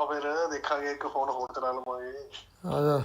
ਆਓ ਫਿਰ ਦੇਖਾਂਗੇ ਇੱਕ ਫੋਨ ਹੋਰ ਕਰਾ ਲਵਾਂਗੇ। ਆ ਜਾ।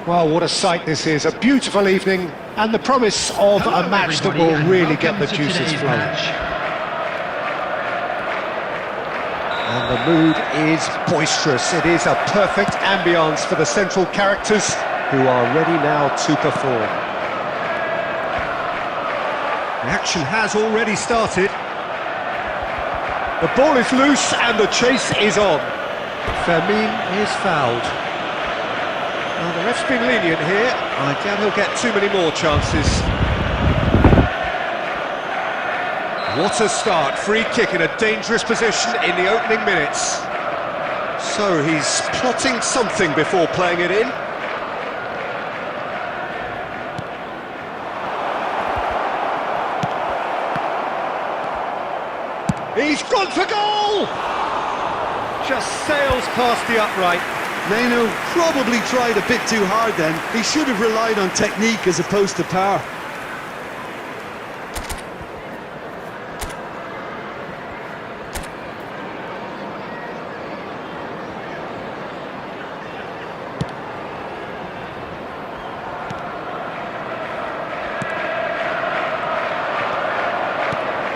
Well, what a sight this is. A beautiful evening and the promise of a match that will really get the juices flowing. And the mood is boisterous. It is a perfect ambience for the central characters who are ready now to perform. The action has already started. The ball is loose and the chase is on. Fermin is fouled. Well, the ref's been lenient here. I doubt he'll get too many more chances. What a start. Free kick in a dangerous position in the opening minutes. So he's plotting something before playing it in. He's gone for goal! Just sails past the upright. Leno probably tried a bit too hard then. He should have relied on technique as opposed to power.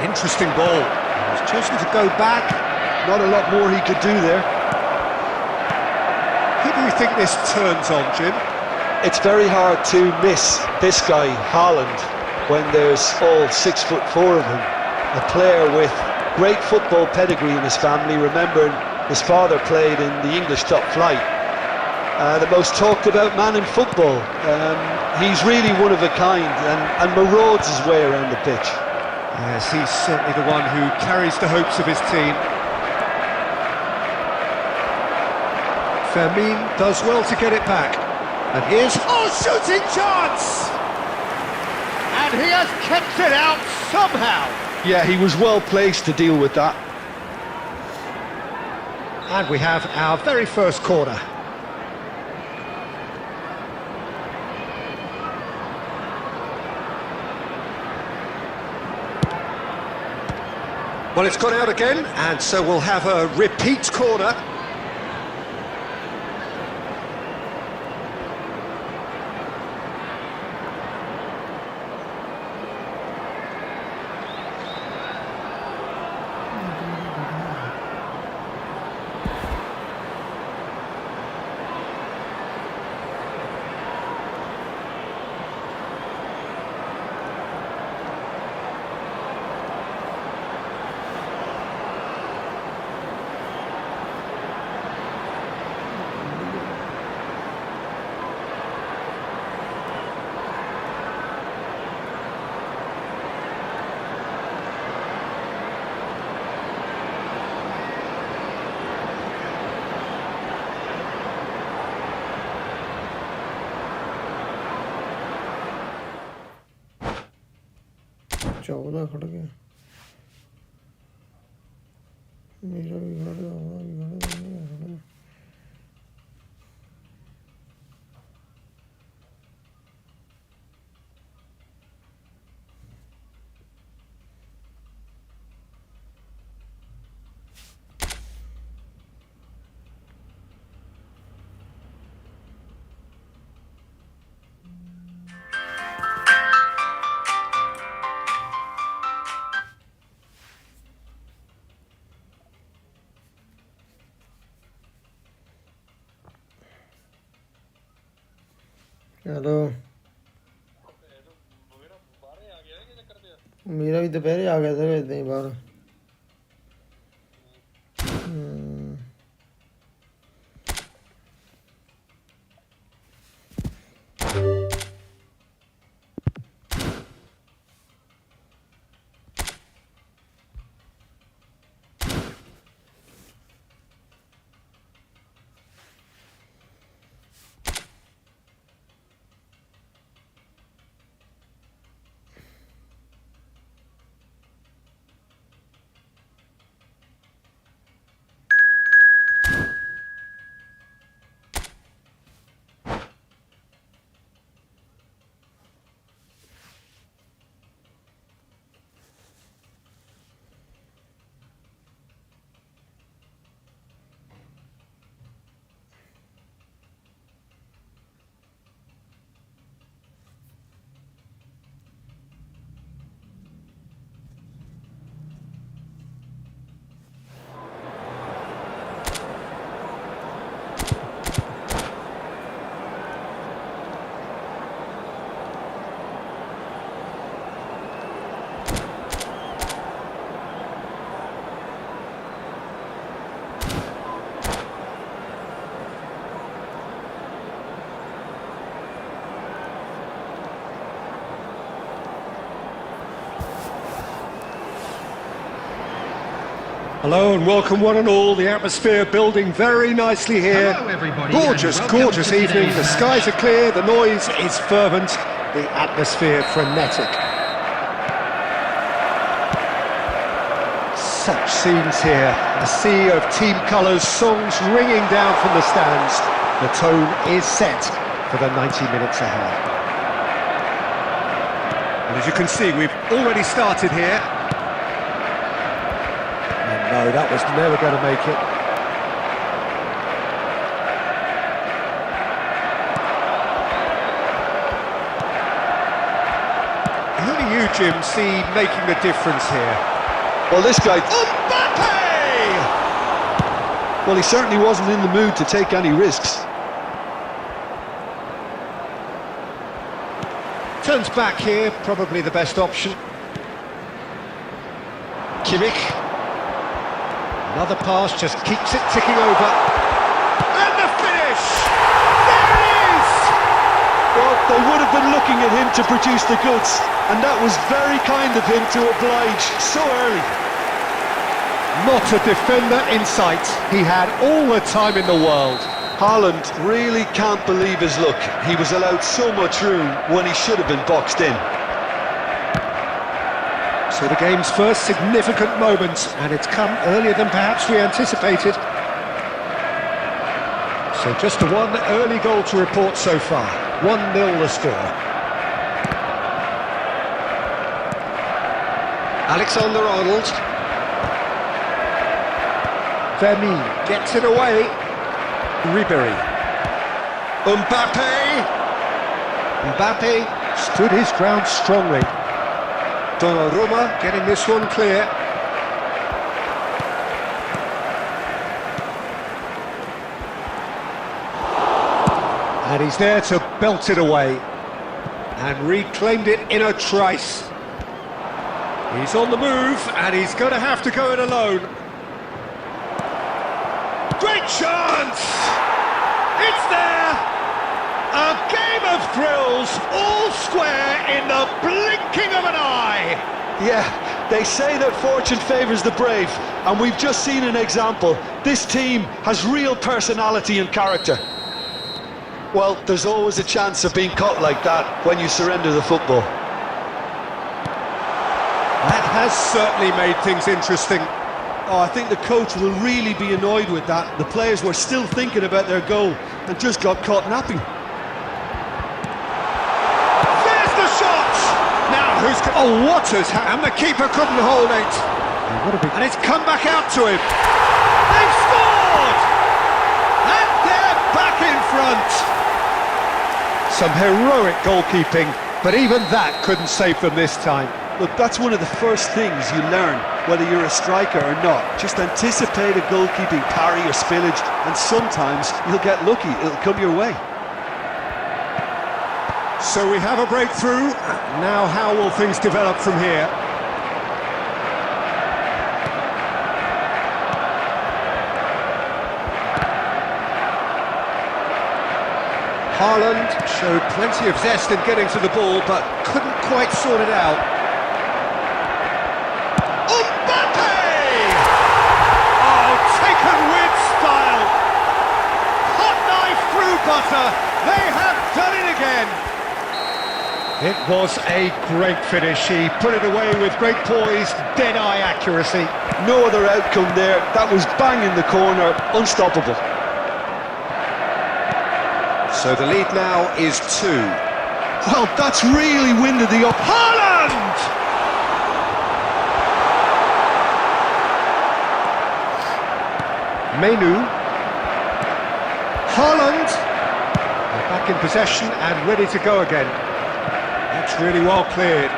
Interesting ball. He's chosen to go back. Not a lot more he could do there. Who do you think this turns on, Jim? It's very hard to miss this guy, Haaland, when there's all 6'4" of him. A player with great football pedigree in his family, remembering his father played in the English top flight. The most talked about man in football. He's really one of a kind and marauds his way around the pitch. Yes, he's certainly the one who carries the hopes of his team. Fermin does well to get it back. And here's... Oh, shooting chance! And he has kept it out somehow. Yeah, he was well placed to deal with that. And we have our very first corner. Well, it's gone out again, and so we'll have a repeat corner. चौदह खड़ गया मेरा भी खड़ गया hello मेरा भी दोपहर आ गया था इतना ही बाहर Hello and welcome one and all, the atmosphere building very nicely here. Hello everybody. Gorgeous, gorgeous evening, the skies are clear, the noise is fervent, the atmosphere frenetic. Such scenes here, a sea of team colours, songs ringing down from the stands. The tone is set for the 90 minutes ahead. And as you can see, we've already started here. No, that was never going to make it. Who do you, Jim, see making the difference here? Well, this guy... Mbappe! Well, he certainly wasn't in the mood to take any risks. Turns back here, probably the best option. Kimmich. Another pass, just keeps it ticking over. And the finish! There it is! Well, they would have been looking at him to produce the goods, and that was very kind of him to oblige so early. Not a defender in sight. He had all the time in the world. Haaland really can't believe his luck. He was allowed so much room when he should have been boxed in. So the game's first significant moment, and it's come earlier than perhaps we anticipated. So just the one early goal to report so far. 1-0 the score. Alexander-Arnold. Vermeer gets it away. Ribéry. Mbappe stood his ground strongly. Donnarumma getting this one clear. And he's there to belt it away. And reclaimed it in a trice. He's on the move, and he's going to have to go it alone. Great chance! It's there! A game of thrills, all square in the blinking of an eye! Yeah, they say that fortune favours the brave, and we've just seen an example. This team has real personality and character. Well, there's always a chance of being caught like that when you surrender the football. That has certainly made things interesting. Oh, I think the coach will really be annoyed with that. The players were still thinking about their goal and just got caught napping. There's the shot! Now who's... Oh, what has happened? And the keeper couldn't hold it. And it's come back out to him. They've scored! And they're back in front. Some heroic goalkeeping, but even that couldn't save them this time. Look, that's one of the first things you learn, whether you're a striker or not. Just anticipate a goalkeeping parry or spillage, and sometimes you'll get lucky, it'll come your way. So we have a breakthrough. Now how will things develop from here? Haaland showed plenty of zest in getting to the ball, but couldn't quite sort it out. Mbappe! Oh, taken with style! Hot knife through butter! They have done it again! It was a great finish. He put it away with great poise, dead-eye accuracy. No other outcome there. That was bang in the corner, unstoppable. So the lead now is 2. Well, that's really winded the up. Haaland! Menu. Haaland! They're back in possession and ready to go again. That's really well cleared.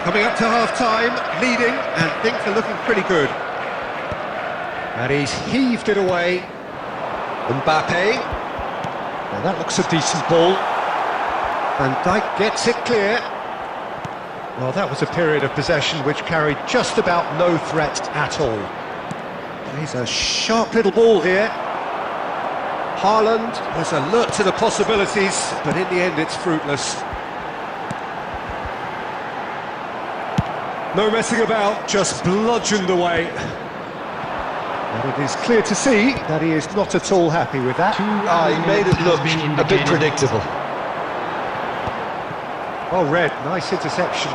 Coming up to half-time, leading, and things are looking pretty good. And he's heaved it away. Mbappe. Now that looks a decent ball. Van Dijk gets it clear. Well, that was a period of possession which carried just about no threat at all. He's a sharp little ball here. Haaland was alert to the possibilities, but in the end it's fruitless. No messing about, just bludgeoned away. And it is clear to see that he is not at all happy with that. He made it look a bit predictable. Well read, nice interception.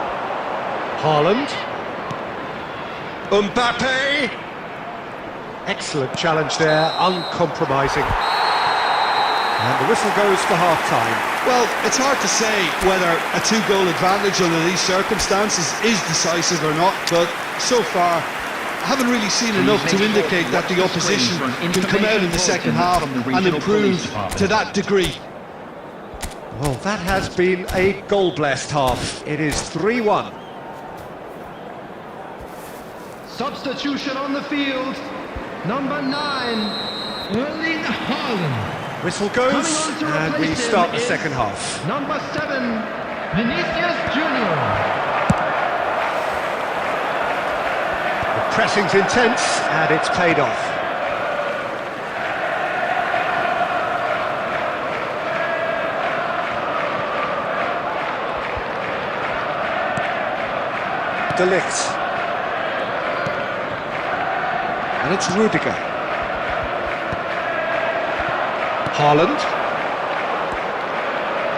Haaland. Mbappe. Excellent challenge there, uncompromising. And the whistle goes for half-time. Well, it's hard to say whether a 2-goal advantage under these circumstances is decisive or not, but so far I haven't really seen enough to indicate that the opposition can come out in the second half and improve to that degree. Well, that has been a goal-blessed half. It is 3-1. Substitution on the field, number 9, Erling Haaland. Whistle goes, and we start the second half. Number 7, Vinicius Junior. The pressing's intense, and it's paid off. De Ligt. And it's Rudiger. Haaland.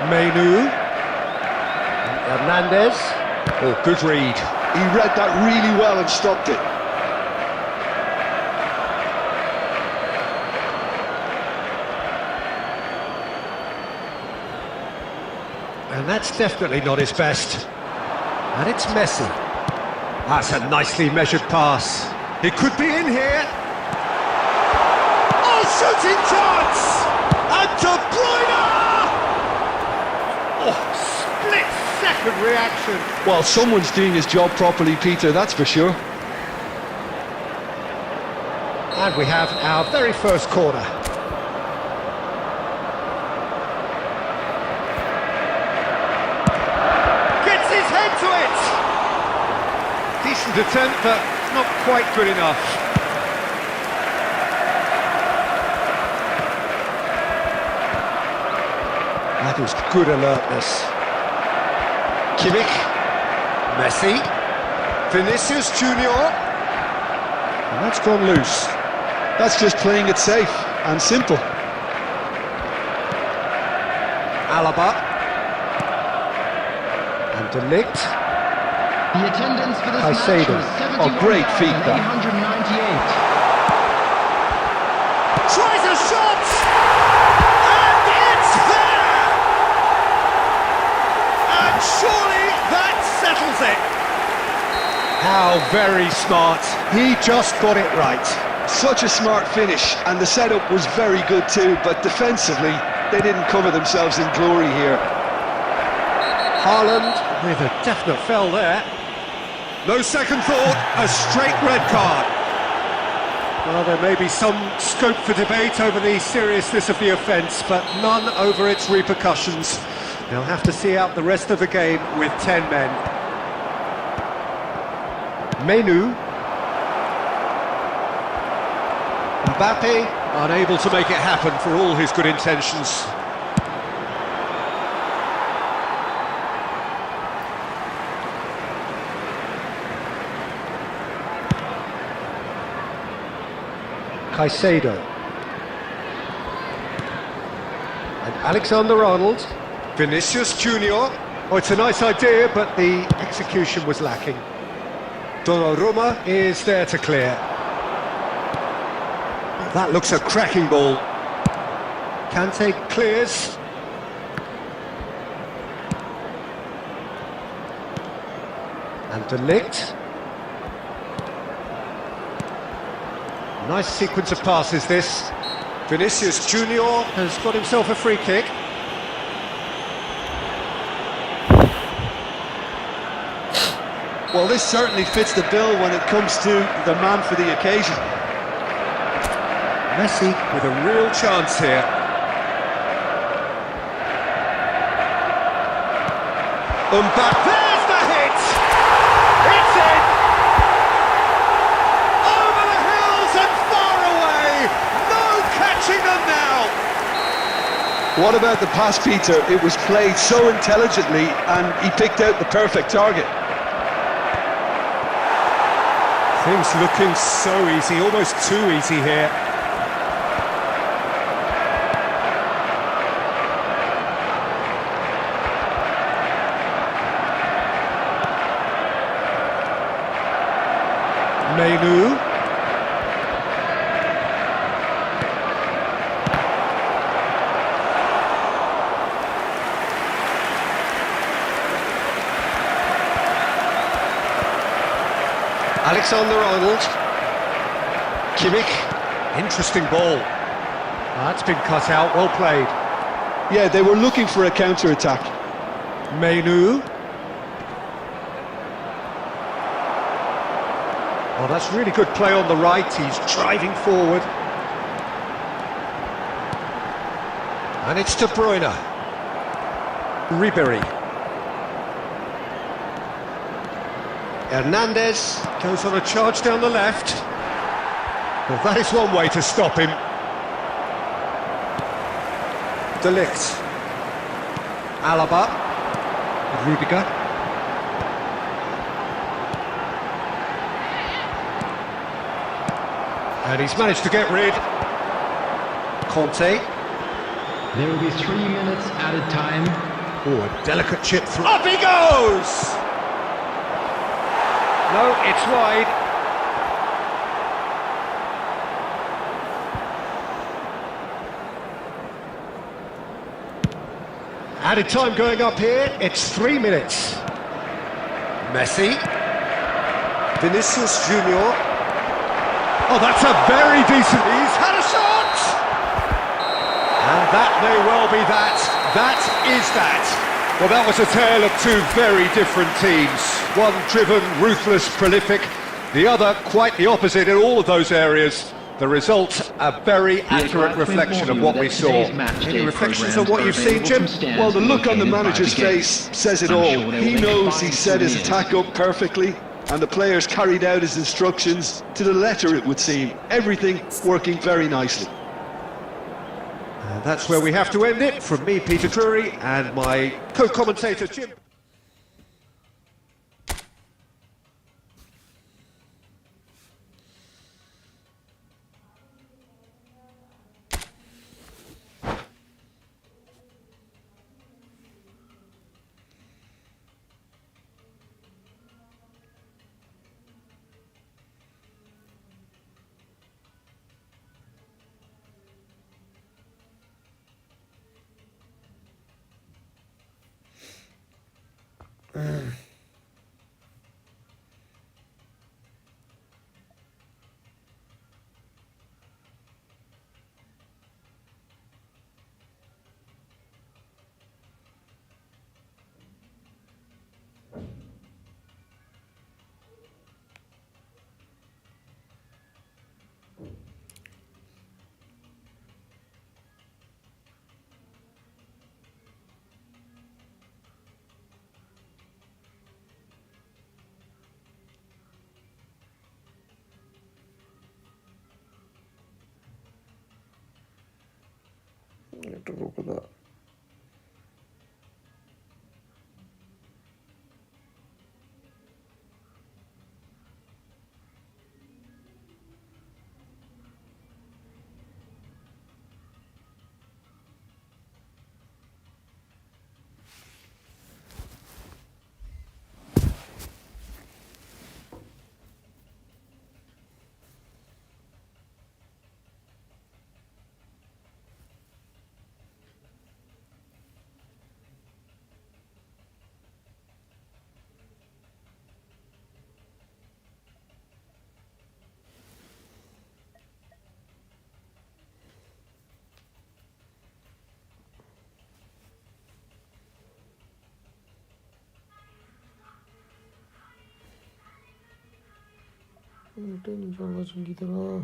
Menu. Hernandez. Oh, good read. He read that really well and stopped it. And that's definitely not his best. And it's Messi. That's a nicely measured pass. He could be in here. Oh, shooting chance! And De Bruyne! Oh, split-second reaction. Well, someone's doing his job properly, Peter, that's for sure. And we have our very first corner. Gets his head to it! Decent attempt, but not quite good enough. That was good alertness. Kimmich, Messi, Vinicius Junior, and that's gone loose. That's just playing it safe and simple. Alaba, and De Ligt. The attendance for this Caicedo. match was Oh, great feat, that. 71,898. Tries a shot! And it's there! And surely that settles it! How very smart. He just got it right. Such a smart finish, and the setup was very good too, but defensively, they didn't cover themselves in glory here. Haaland with a definite foul there. No second thought, a straight red card. Well, there may be some scope for debate over the seriousness of the offence, but none over its repercussions. They'll have to see out the rest of the game with 10 men. Menu. Mbappe, unable to make it happen for all his good intentions. Caicedo. And Alexander-Arnold. Vinicius Junior. Oh, it's a nice idea, but the execution was lacking. Donnarumma is there to clear. That looks a cracking ball. Kante clears. And De Ligt. Nice sequence of passes this. Vinicius Junior has got himself a free kick. Well, this certainly fits the bill when it comes to the man for the occasion. Messi with a real chance here. Mbappe, there's the hit! It's in! Over the hills and far away! No catching them now! What about the pass, Peter? It was played so intelligently and he picked out the perfect target. Things looking so easy, almost too easy here. Menu. Alexander-Arnold. Kimmich. Interesting ball. That's been cut out, well played. Yeah, they were looking for a counter-attack. Menu. Oh, that's really good play on the right. He's driving forward. And it's De Bruyne. Ribery. Hernandez goes on a charge down the left. Well, that is one way to stop him. De Ligt. Alaba. Rudiger. And he's managed to get rid. Conte. There will be 3 minutes added time. Oh, a delicate chip through. Up he goes! No, it's wide. Added time going up here. It's 3 minutes. Messi. Vinicius Junior. Oh, that's a very decent... He's had a shot! And that may well be that. That is that. Well, that was a tale of two very different teams. One driven, ruthless, prolific. The other quite the opposite in all of those areas. The result, a very accurate reflection of what we saw. Any reflections on what you've seen, Jim? Well, the look on the manager's face says it all. He knows he set his attack up perfectly, and the players carried out his instructions to the letter, it would seem. Everything working very nicely. And that's where we have to end it. From me, Peter Drury, and my co-commentator, Jim. रुकदा itu nih kalau segitu lah.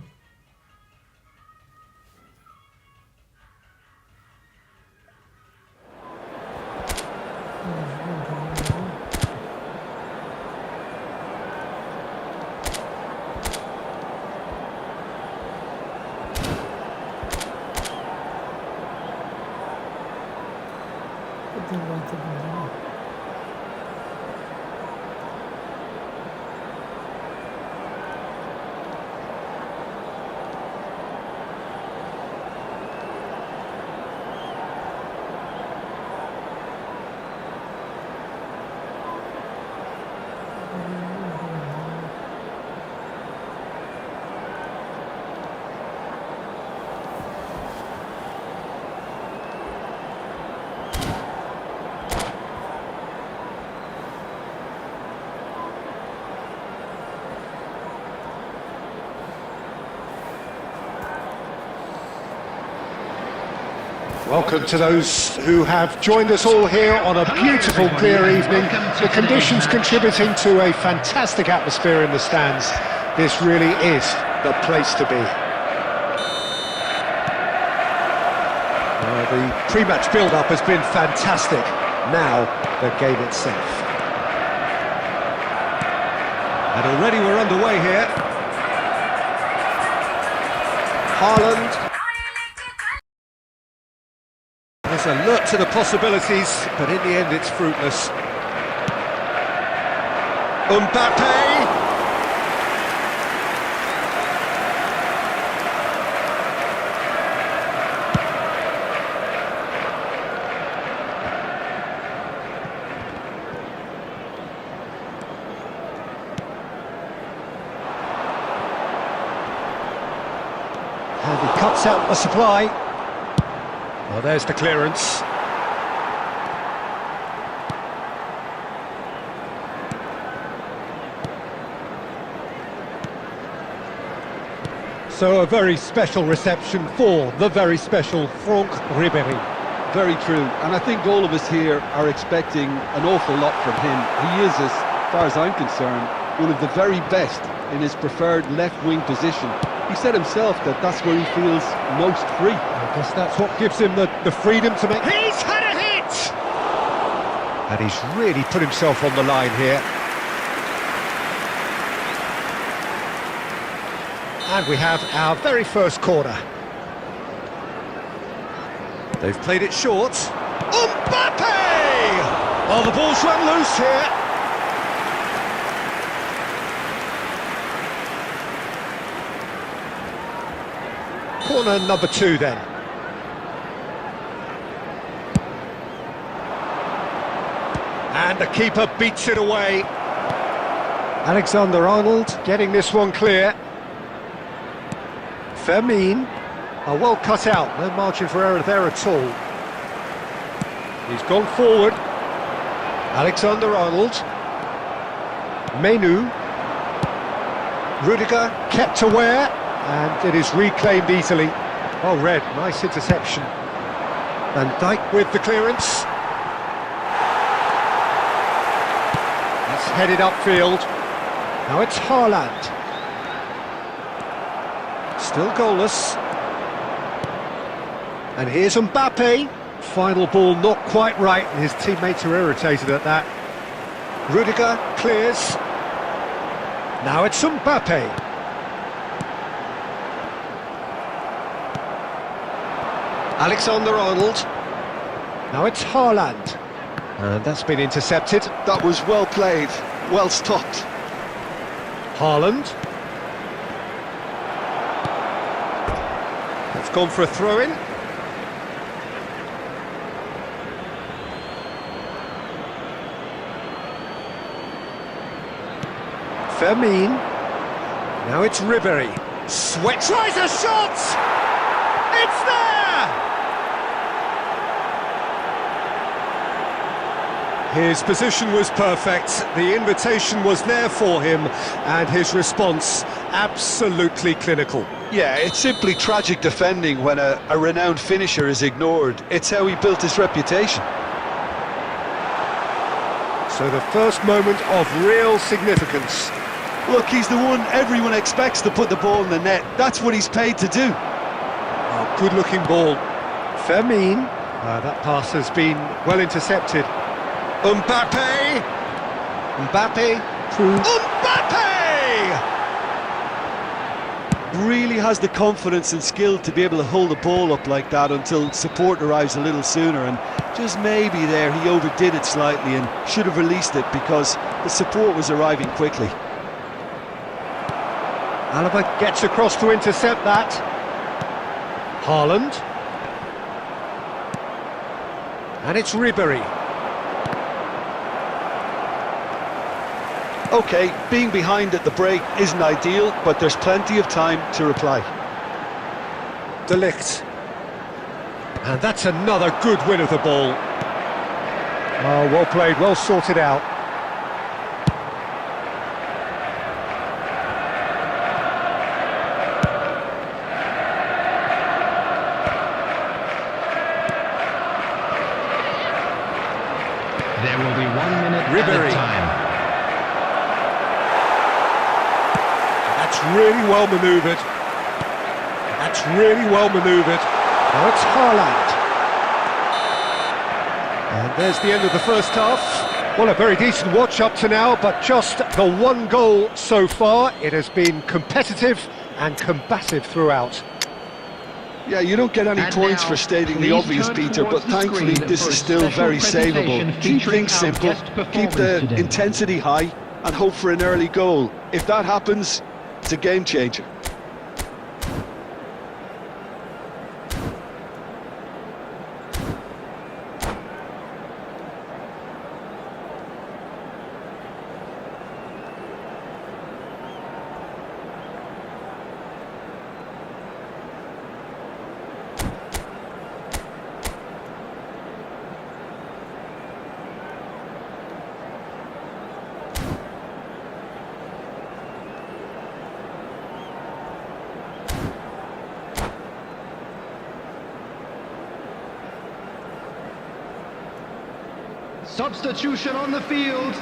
Welcome to those who have joined us all here on a beautiful, clear evening. The conditions contributing to a fantastic atmosphere in the stands. This really is the place to be. The pre-match build-up has been fantastic. Now, the game itself. And already we're underway here. Haaland. There's alert to the possibilities, but in the end it's fruitless. Mbappe! And he cuts out the supply. Well, there's the clearance. So a very special reception for the very special Franck Ribéry. Very true, and I think all of us here are expecting an awful lot from him. He is, as far as I'm concerned, one of the very best in his preferred left-wing position. He said himself that that's where he feels most free. I guess that's what gives him the freedom to make... He's had a hit! And he's really put himself on the line here. And we have our very first corner. They've played it short. Mbappe! Oh, the ball's run loose here. Corner number 2 then. And the keeper beats it away. Alexander-Arnold getting this one clear. Fermin. Oh, well cut out, no margin for error there at all. He's gone forward. Alexander-Arnold. Menu. Rudiger kept aware. And it is reclaimed easily. Oh, Red, nice interception. Van Dijk with the clearance. That's headed upfield. Now it's Haaland. Still goalless. And here's Mbappe. Final ball not quite right, and his teammates are irritated at that. Rudiger clears. Now it's Mbappe. Alexander-Arnold. Now it's Haaland. And that's been intercepted. That was well played, well stopped. Haaland. It's gone for a throw-in. Fermin. Now it's Ribéry. Sweat tries a shot! It's there! His position was perfect, the invitation was there for him, and his response absolutely clinical. Yeah, it's simply tragic defending when a renowned finisher is ignored. It's how he built his reputation. So the first moment of real significance. Look, he's the one everyone expects to put the ball in the net. That's what he's paid to do. Oh, good-looking ball. Fermin. That pass has been well intercepted. Mbappe! Mbappe through... Mbappe! Really has the confidence and skill to be able to hold the ball up like that until support arrives a little sooner, and just maybe there he overdid it slightly and should have released it because the support was arriving quickly. Alaba gets across to intercept that. Haaland. And it's Ribéry. OK, being behind at the break isn't ideal, but there's plenty of time to reply. De Ligt. And that's another good win of the ball. Oh, well played, well sorted out. There will be 1 minute Ribéry. added time. That's really well manoeuvred. That's really well manoeuvred. Now it's Haaland. And there's the end of the first half. Well, a very decent watch up to now, but just the one goal so far. It has been competitive and combative throughout. Yeah, you don't get any And points now, for stating the please obvious, turn Peter, but towards the thankfully screen this for is a still special very savable. presentation Keep featuring things our simple, guest keep performers the today. intensity high, and hope for an early goal. If that happens, it's a game changer. Substitution on the field.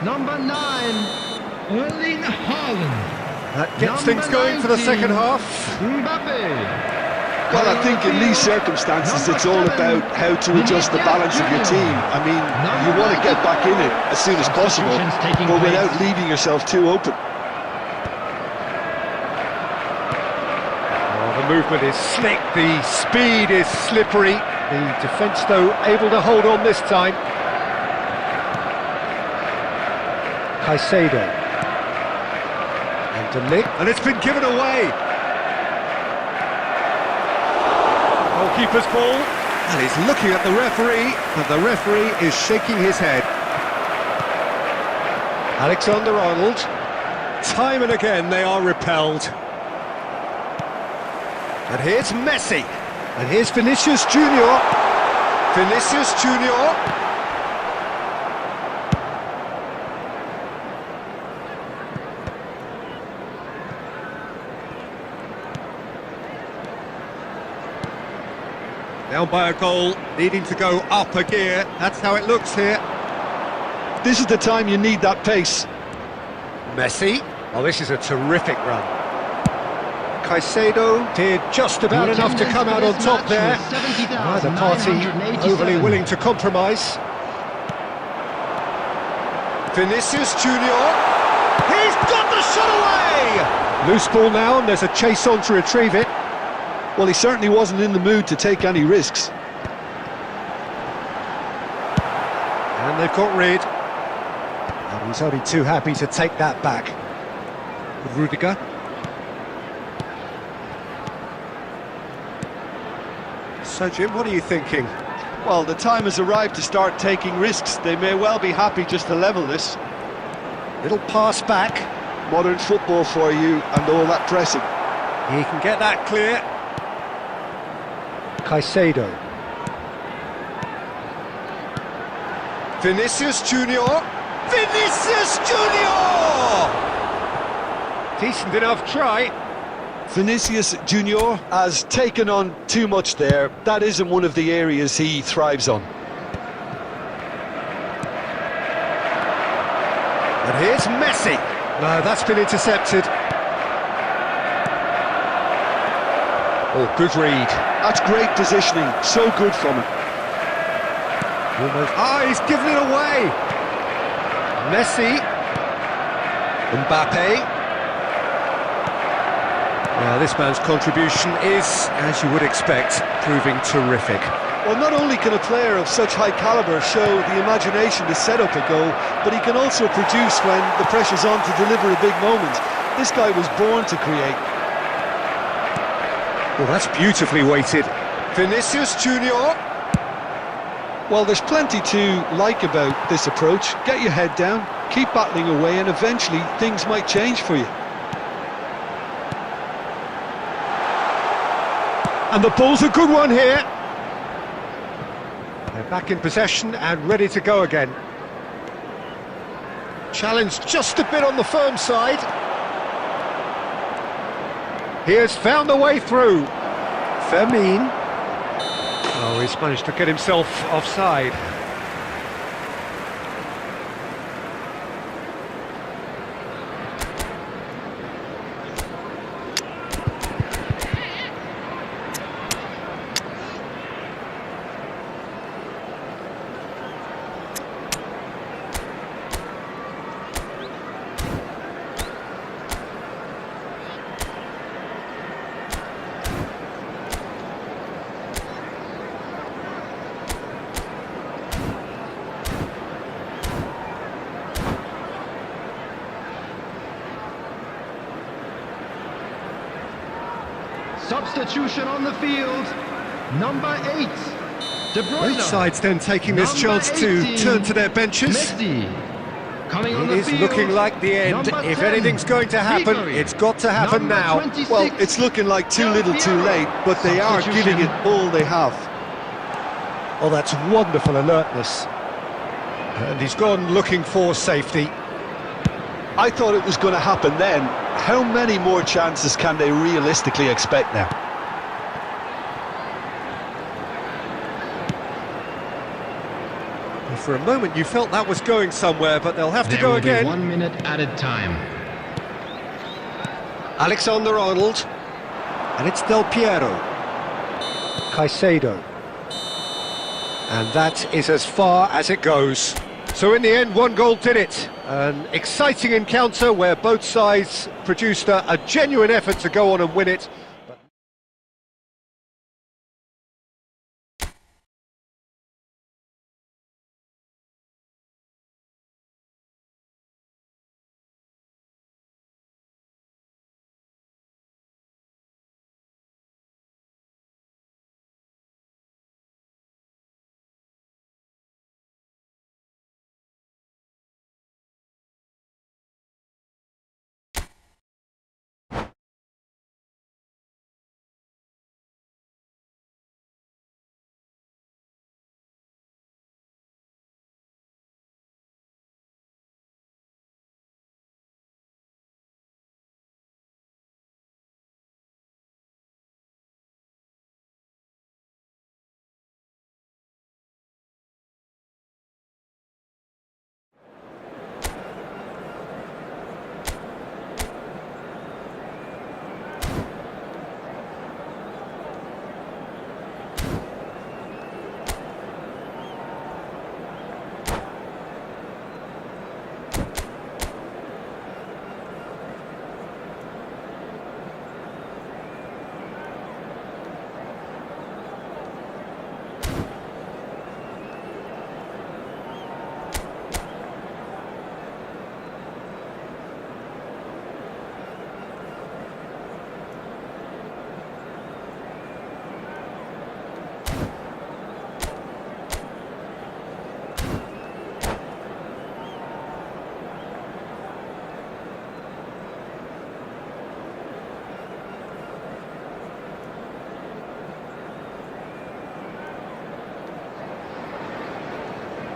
Number 9, Erling Haaland. That gets things going for the second half. Mbappe. Well, I think in these circumstances it's all about how to adjust the balance of your team. I mean, you want to get back in it as soon as possible, but without leaving yourself too open. Oh, the movement is slick, the speed is slippery. The defence, though, able to hold on this time. Caicedo. And De Ligt. And it's been given away. Goalkeeper's ball. And he's looking at the referee. And the referee is shaking his head. Alexander-Arnold. Time and again they are repelled. And here's Messi. And here's Vinicius Junior. Vinicius Junior. Down by a goal, needing to go up a gear. That's how it looks here. This is the time you need that pace. Messi. Oh, this is a terrific run. Caicedo did just about The enough to come out on attendance top for there. this match was Neither party 70,987. overly willing to compromise. Vinicius Junior. He's got the shot away! Loose ball now, and there's a chase on to retrieve it. Well, he certainly wasn't in the mood to take any risks. And they've got rid. And he's only too happy to take that back. Rudiger. So, Jim, what are you thinking? Well, the time has arrived to start taking risks. They may well be happy just to level this. Little pass back. Modern football for you and all that pressing. He can get that clear. Caicedo. Vinicius Junior. Vinicius Junior! Decent enough try. Vinicius Junior has taken on too much there. That isn't one of the areas he thrives on. And here's Messi. No, that's been intercepted. Oh, good read. That's great positioning. So good from him. Almost. Ah, he's given it away. Messi. Mbappe. Well, this man's contribution is, as you would expect, proving terrific. Well, not only can a player of such high calibre show the imagination to set up a goal, but he can also produce when the pressure's on to deliver a big moment. This guy was born to create. Well, that's beautifully weighted. Vinicius Junior. Well, there's plenty to like about this approach. Get your head down, keep battling away, and eventually things might change for you. And the ball's a good one here. They're back in possession and ready to go again. Challenged just a bit on the firm side. He has found a way through. Fermin. Oh, he's managed to get himself offside. substitution on the field. Number 8, De Bruyne. Both sides then taking this chance to turn to their benches. Messi. Coming on It the is field. looking like the end. Number If 10, anything's going to happen, Vigory. it's got to happen Number now. 26, Well, it's looking like too little too late, but they are giving it all they have. Oh, that's wonderful alertness. And he's gone looking for safety. I thought it was going to happen then. How many more chances can they realistically expect now? For a moment you felt that was going somewhere, but they'll have to There go will be again. 1 minute added time. Alexander-Arnold. And it's Del Piero. Caicedo. And that is as far as it goes. So in the end, one goal did it. An exciting encounter where both sides produced a genuine effort to go on and win it.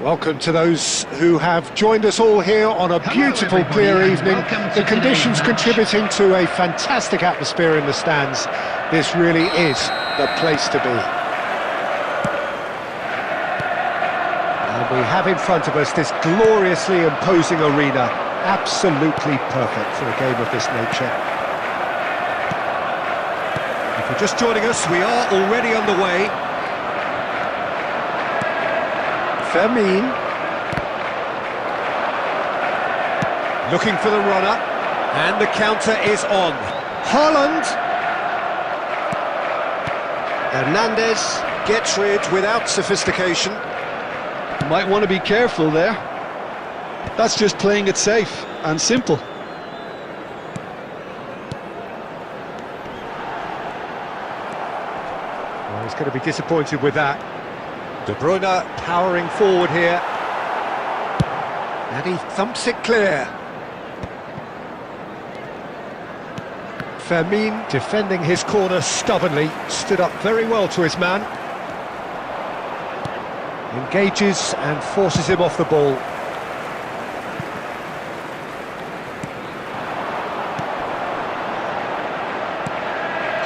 Welcome to those who have joined us all here on a beautiful, everybody, clear and evening. welcome to The conditions today's match. contributing to a fantastic atmosphere in the stands. This really is the place to be. And we have in front of us this gloriously imposing arena. Absolutely perfect for a game of this nature. If you're just joining us, we are already underway. Fermin. Looking for the runner. And the counter is on. Haaland. Hernandez gets rid without sophistication. Might want to be careful there. That's just playing it safe and simple. Well, he's going to be disappointed with that. De Bruyne powering forward here. And he thumps it clear. Fermin defending his corner stubbornly, stood up very well to his man. Engages and forces him off the ball.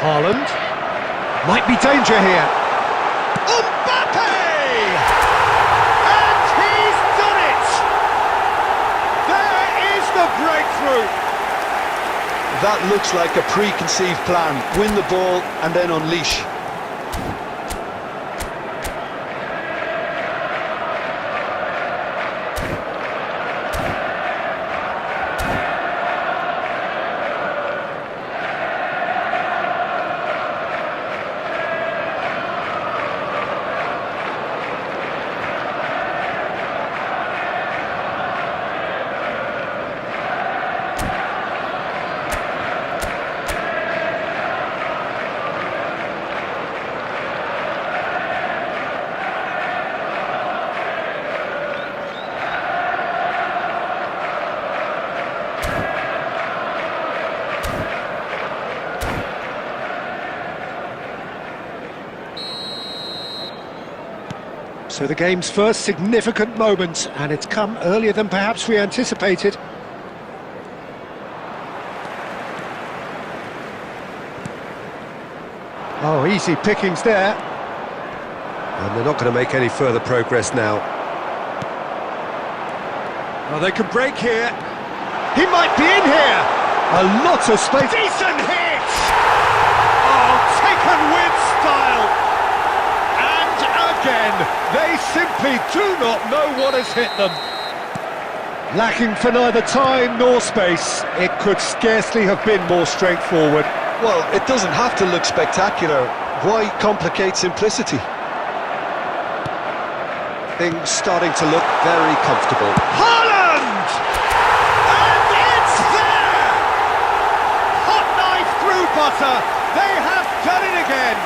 Haaland. Might be danger here. Mbappe! And he's done it! There is the breakthrough! That looks like a preconceived plan. Win the ball and then unleash. So the game's first significant moment, and it's come earlier than perhaps we anticipated. Oh, easy pickings there. And they're not going to make any further progress now. Oh, they can break here. He might be in here. A lot of space. Decent hit! Oh, taken with style. And again, they simply do not know what has hit them. Lacking for neither time nor space, it could scarcely have been more straightforward. Well, it doesn't have to look spectacular. Why complicate simplicity? Things starting to look very comfortable. Haaland! And it's there! Hot knife through butter. They have done it again.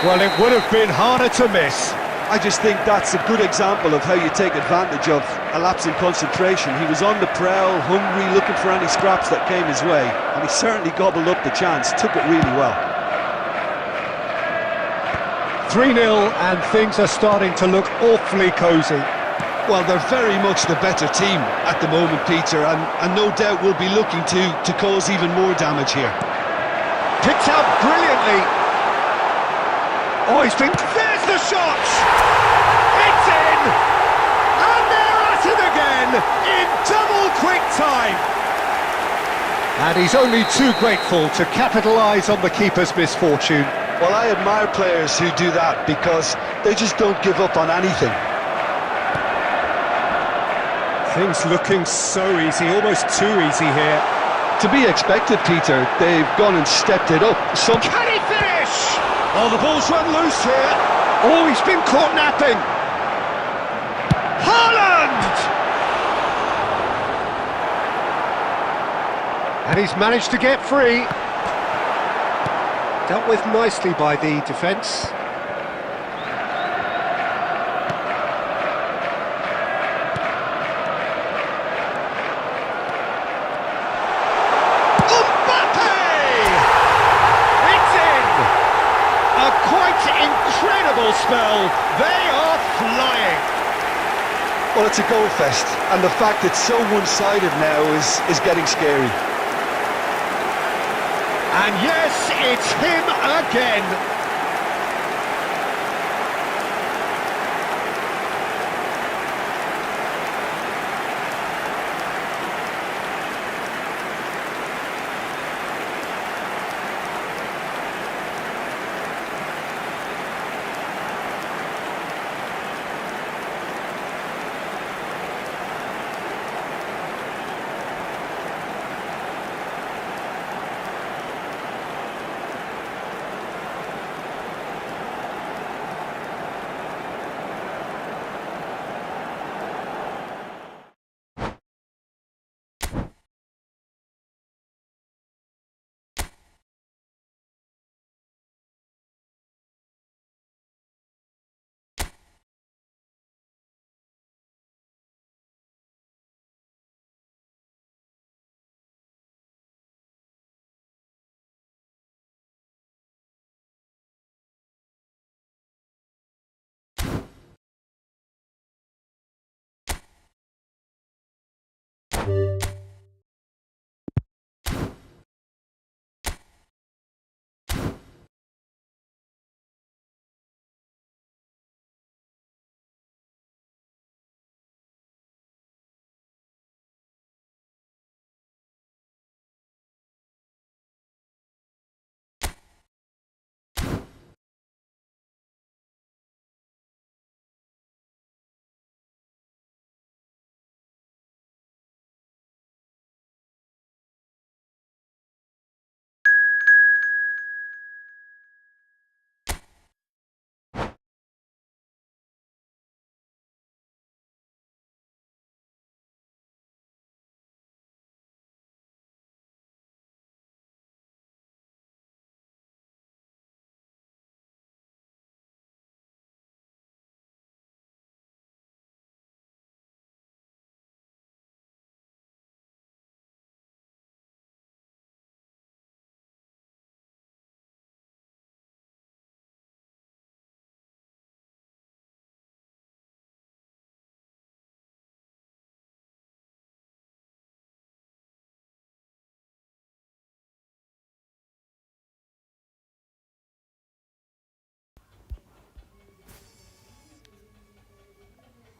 Well, it would have been harder to miss. I just think that's a good example of how you take advantage of a lapse in concentration. He was on the prowl, hungry, looking for any scraps that came his way, and he certainly gobbled up the chance, took it really well. 3-0, and things are starting to look awfully cosy. Well, they're very much the better team at the moment, Peter, and no doubt will be looking to cause even more damage here. Picked out brilliantly. Oh, he's been... There's the shot! It's in! And they're at it again, in double quick time! And he's only too grateful to capitalise on the keeper's misfortune. Well, I admire players who do that because they just don't give up on anything. Things looking so easy, almost too easy here. To be expected, Peter. They've gone and stepped it up. Can he finish? Oh, the ball's run loose here. Oh, he's been caught napping. Haaland! And he's managed to get free. Dealt with nicely by the defence. Incredible spell. They are flying. Well, it's a goal fest, and the fact it's so one-sided now is getting scary. And yes, it's him again.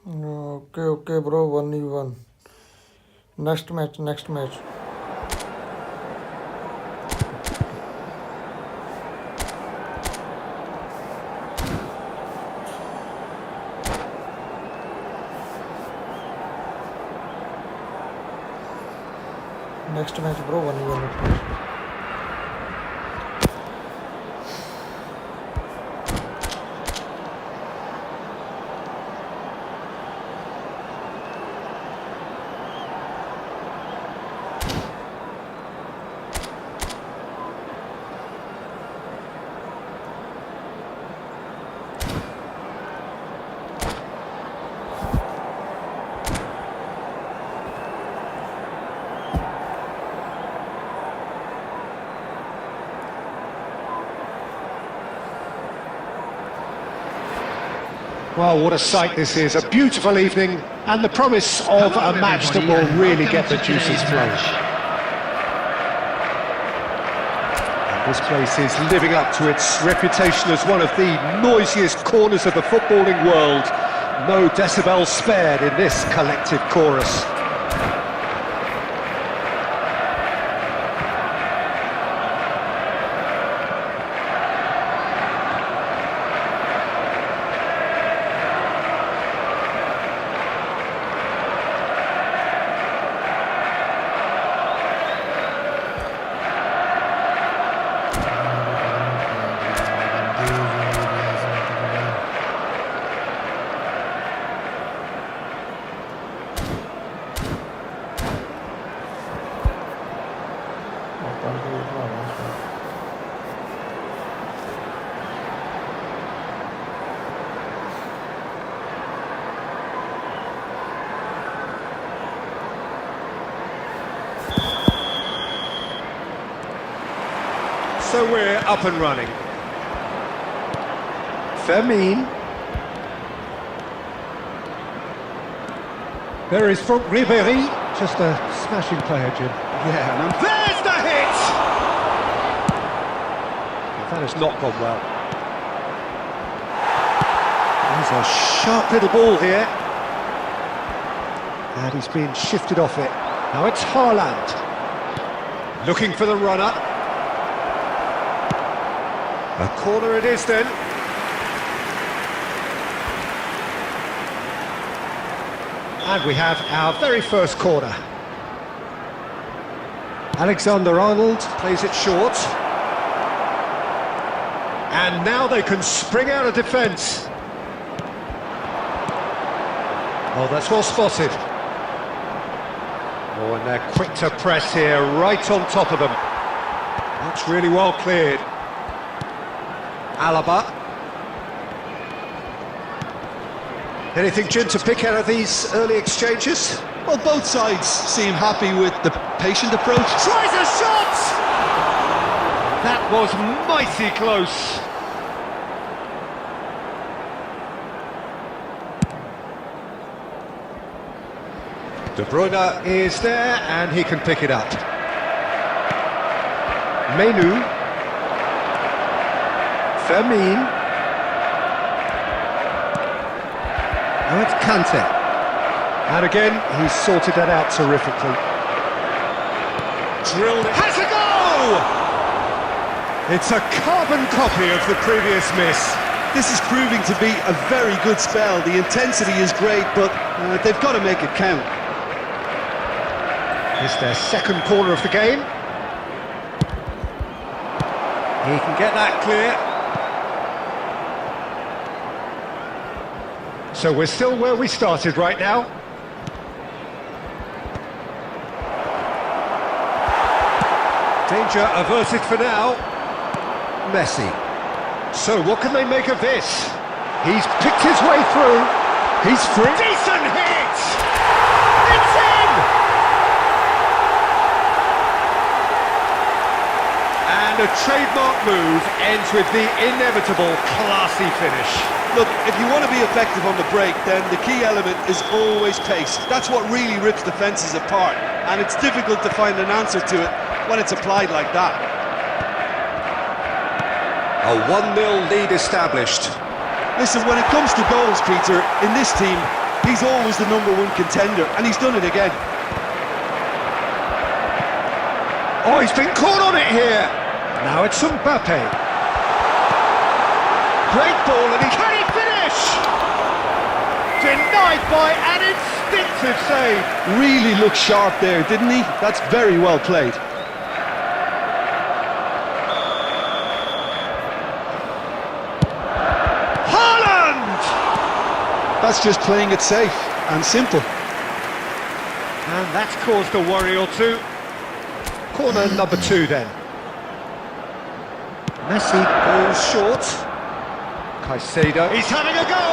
Okay, bro. 1-1. Next match. Next match, bro. 1-1. Well, what a sight this is. A beautiful evening and the promise of a match that will really get the juices flowing. And this place is living up to its reputation as one of the noisiest corners of the footballing world. No decibels spared in this collective chorus. So we're up and running. Fermin. There is Franck Ribéry. Just a smashing player, Jim. Yeah, and There's the hit! That has not gone well. There's a sharp little ball here. And he's been shifted off it. Now it's Haaland. Looking for the runner. A corner it is then. And we have our very first corner. Alexander-Arnold plays it short. And now they can spring out of defence. Oh, that's well spotted. Oh, and they're quick to press here, right on top of them. That's really well cleared. Alaba. Anything, Jim, to pick out of these early exchanges? well, both sides seem happy with the patient approach. Tries a shot! That was mighty close. De Bruyne is there and he can pick it up. Menu. Fermin. Now it's Kante. And again, he's sorted that out terrifically. Drilled it. Has a go! It's a carbon copy of the previous miss. This is proving to be a very good spell. The intensity is great, but they've got to make it count. It's their second corner of the game. He can get that clear. So we're still where we started right now. Danger averted for now. Messi. So what can they make of this? He's picked his way through. He's free. Decent hit! It's in! And a trademark move ends with the inevitable classy finish. Look, if you want to be effective on the break, then the key element is always pace. That's what really rips defences apart, and it's difficult to find an answer to it when it's applied like that. A 1-0 lead established. Listen, when it comes to goals, Peter, in this team, He's always the #1 contender, and he's done it again. Oh, he's been caught on it here. Now it's Mbappe. Great ball, and can he finish? Denied by an instinctive save. Really looked sharp there, didn't he? That's very well played. Haaland! That's just playing it safe and simple. And that's caused a worry or two. Corner number 2 then. Messi goes short. Caicedo. He's having a go!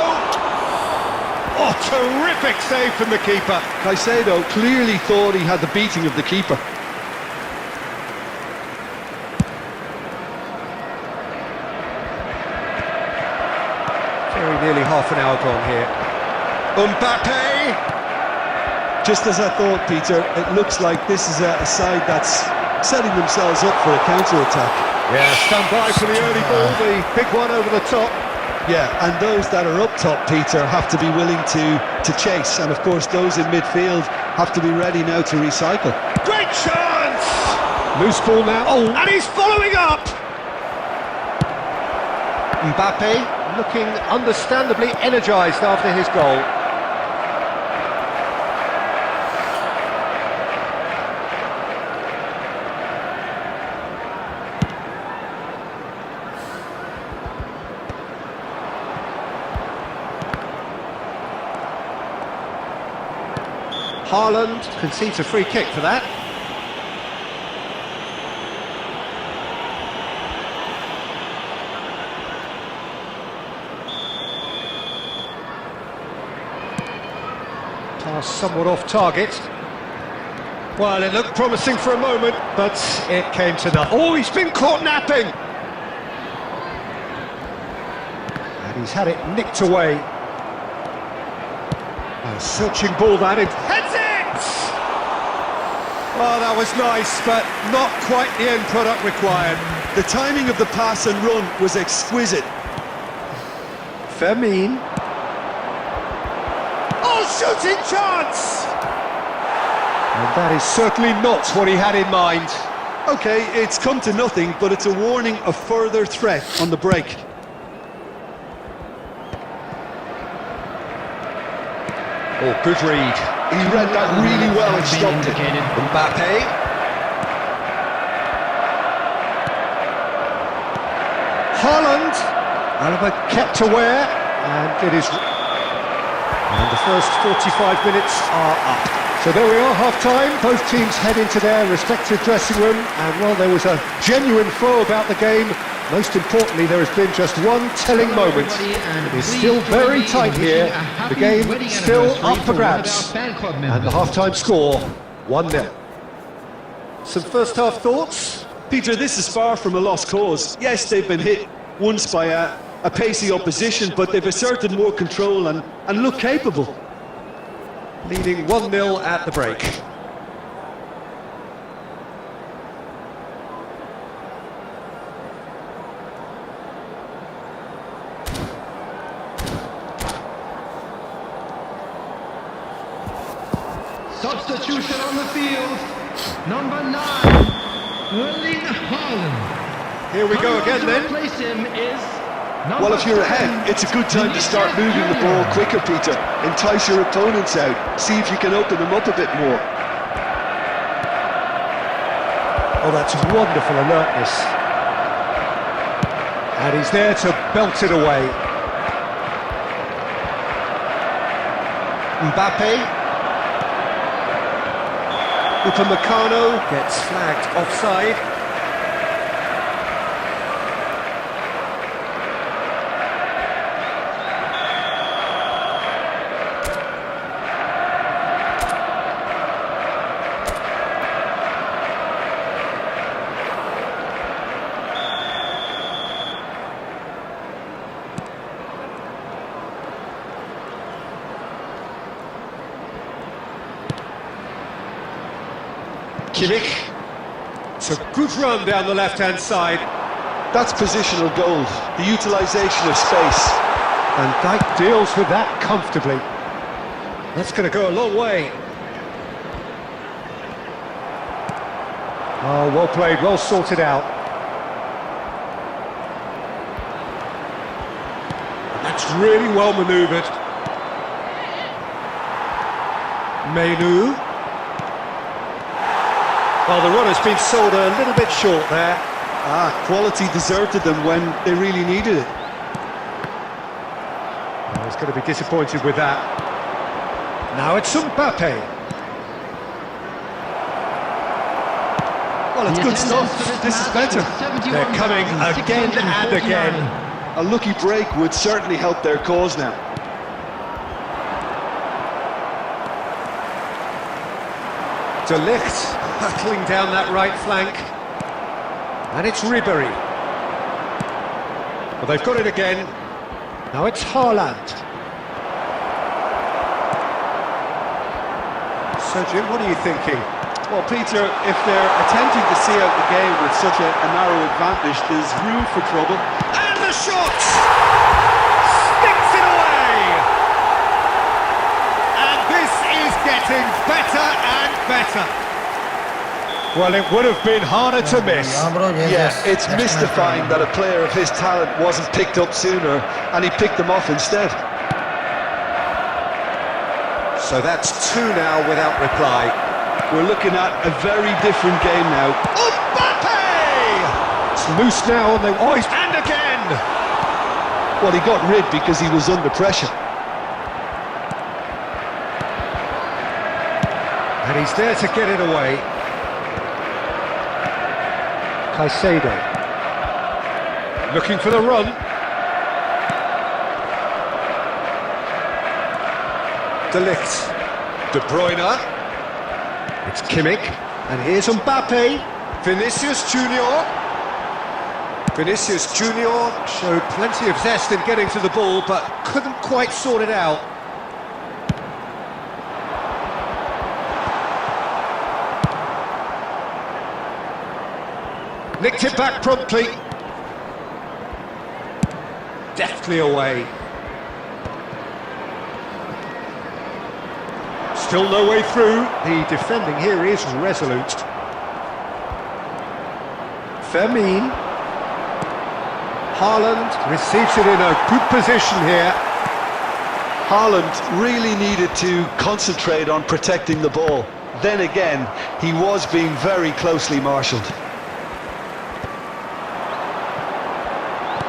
Oh, terrific save from the keeper. Caicedo clearly thought he had the beating of the keeper. Very nearly half an hour gone here. Mbappe! Just as I thought, Peter, it looks like this is a side that's setting themselves up for a counter-attack. Yeah, stand by for the early ball, the big one over the top. Yeah, and those that are up top, Peter, have to be willing to chase. And of course, those in midfield have to be ready now to recycle. Great chance! Loose ball now. Oh, and he's following up! Mbappe looking understandably energised after his goal. Haaland concedes a free kick for that. Pass somewhat off target. Well, it looked promising for a moment, but it came to nothing. Oh, he's been caught napping! And he's had it nicked away. A searching ball that in. Heads it! Oh, that was nice, but not quite the end product required. The timing of the pass and run was exquisite. Fermin. Oh, shooting chance! And that is certainly not what he had in mind. Okay, it's come to nothing, but it's a warning of further threat on the break. Oh, good read. He read that really well and stopped it. Mbappe. Haaland. Alaba kept aware, and it is. And the first 45 minutes are up. So there we are, half-time. Both teams head into their respective dressing room, and well, there was a genuine flow about the game. Most importantly, there has been just one telling moment. It is still very tight here. The game still up for grabs. And the half-time score, 1-0. Some first-half thoughts? Peter, this is far from a lost cause. Yes, they've been hit once by a pacey opposition, but they've asserted more control and look capable. Leading 1-0 at the break. Substitution on the field. Number 9, Erling Haaland. Here we go again then. Replace him is Well, if you're ahead, it's a good time to start moving the ball quicker, Peter. Entice your opponents out. See if you can open them up a bit more. Oh, that's wonderful alertness. And he's there to belt it away. Mbappe. Upamecano gets flagged offside. Kimmich. It's a good run down the left-hand side. That's positional goal, the utilisation of space. And Dijk deals with that comfortably. That's going to go a long way. Oh, well played, well sorted out. That's really well manoeuvred. Menu. Well, the run has been sold a little bit short there. Quality deserted them when they really needed it. Oh, he's going to be disappointed with that. Now it's Mbappe. Well, it's good stuff. This is better. They're coming again and again. A lucky break would certainly help their cause now. De Ligt hurtling down that right flank. And it's Ribéry. Well, they've got it again. Now it's Haaland. Sergio, what are you thinking? Well, Peter, if they're attempting to see out the game with such a narrow advantage, there's room for trouble. And the shot! Sticks it away! And this is getting better and better. Well, it would have been harder to miss. Yeah, it's mystifying that a player of his talent wasn't picked up sooner, and he picked them off instead. So that's two now without reply. We're looking at a very different game now. Mbappe! It's loose now on the... Oh, and again! Well, he got rid because he was under pressure. And he's there to get it away. Caicedo. Looking for the run. De Ligt. De Bruyne. It's Kimmich. And here's Mbappe. Vinicius Junior. Vinicius Junior showed plenty of zest in getting to the ball, but couldn't quite sort it out. Nicked it back promptly. Deftly away. Still no way through. The defending here is resolute. Fermin. Haaland receives it in a good position here. Haaland really needed to concentrate on protecting the ball. Then again, he was being very closely marshalled.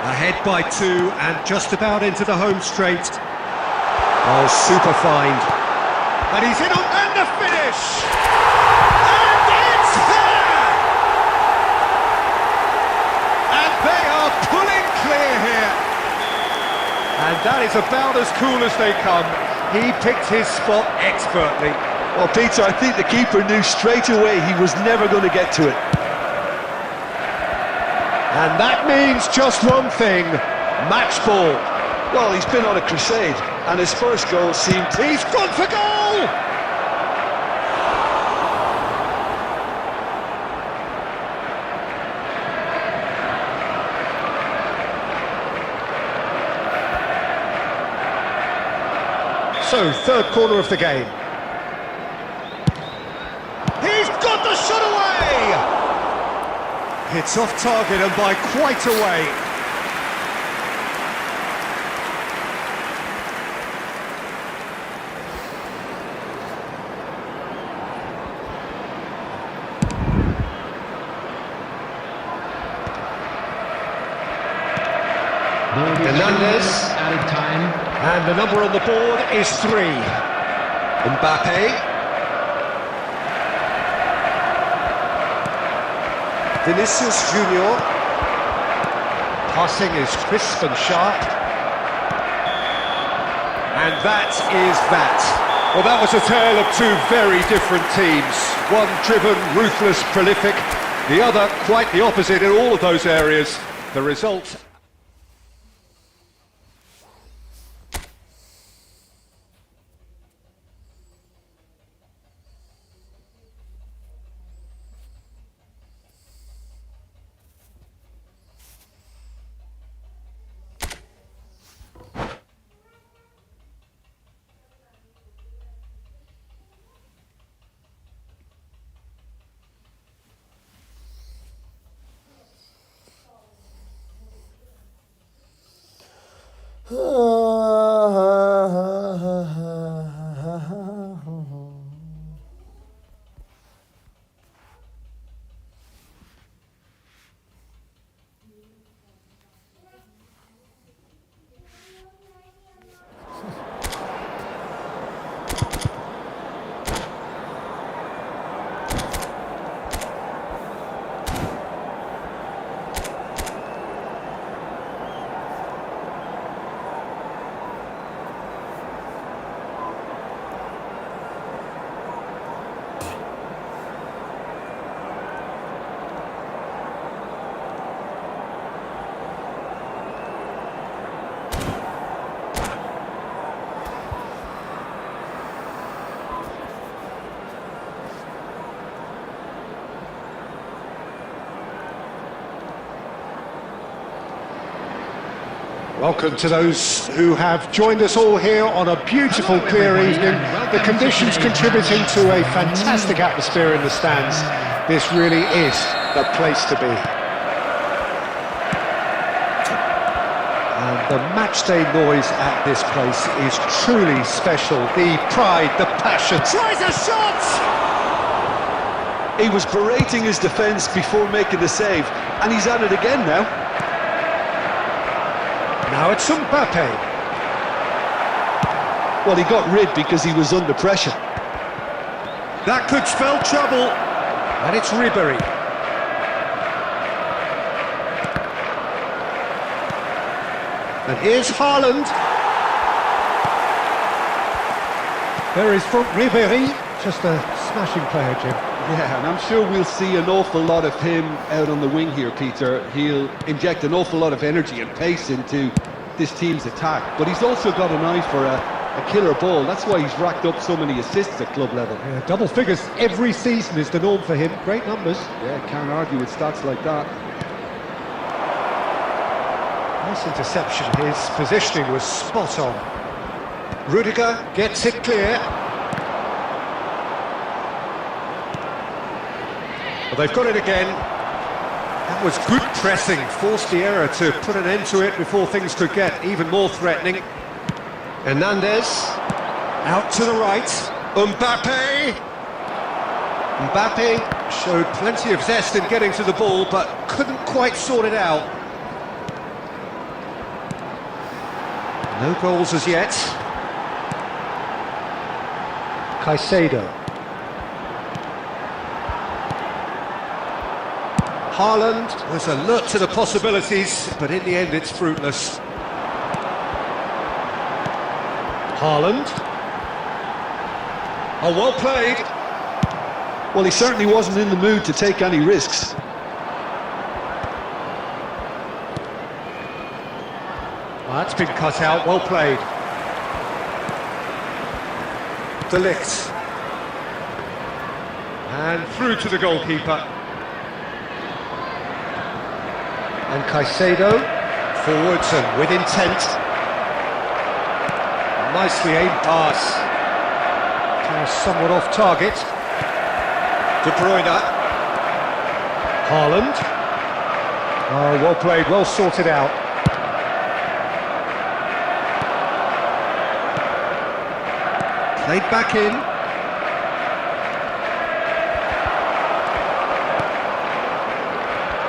Ahead by two and just about into the home straight. Oh, super find. And he's in and the finish! And it's there! And they are pulling clear here. And that is about as cool as they come. He picked his spot expertly. Well, Peter, I think the keeper knew straight away he was never going to get to it. And that means just one thing, match ball. Well, he's been on a crusade, and his first goal seemed... He's gone for goal! So, third corner of the game. He's got the shot away! It's off target and by quite a way. Hernandez. Added time. And the number on the board is 3. Mbappe. Vinicius Junior. Passing is crisp and sharp. And that is that. Well, that was a tale of two very different teams. One driven, ruthless, prolific. The other quite the opposite in all of those areas. The result... Welcome to those who have joined us all here on a beautiful, clear evening. The conditions contributing to a fantastic atmosphere in the stands. This really is the place to be. And the matchday noise at this place is truly special. The pride, the passion. Tries a shot! He was berating his defence before making the save, and he's at it again now. Now it's Mbappe. Well, he got rid because he was under pressure. That could spell trouble. And it's Ribery. And here's Haaland. There is from Ribery. Just a smashing player, Jim. Yeah, and I'm sure we'll see an awful lot of him out on the wing here, Peter. He'll inject an awful lot of energy and pace into this team's attack, but he's also got an eye for a killer ball. That's why he's racked up so many assists at club level. Yeah, double figures every season is the norm for him. Great numbers. Yeah, can't argue with stats like that. Nice interception. His positioning was spot on. Rudiger gets it clear. Well, they've got it again. That was good pressing, forced the error to put an end to it before things could get even more threatening. Hernandez, out to the right. Mbappe! Mbappe showed plenty of zest in getting to the ball, but couldn't quite sort it out. No goals as yet. Caicedo. Haaland was alert to the possibilities, but in the end it's fruitless. Haaland. Oh, well played. Well, he certainly wasn't in the mood to take any risks. Well, that's been cut out, well played. De Ligt. And through to the goalkeeper. And Caicedo, forwards and with intent. Nicely aimed pass. Somewhat off target. De Bruyne. Haaland. Oh, well played, well sorted out. Played back in.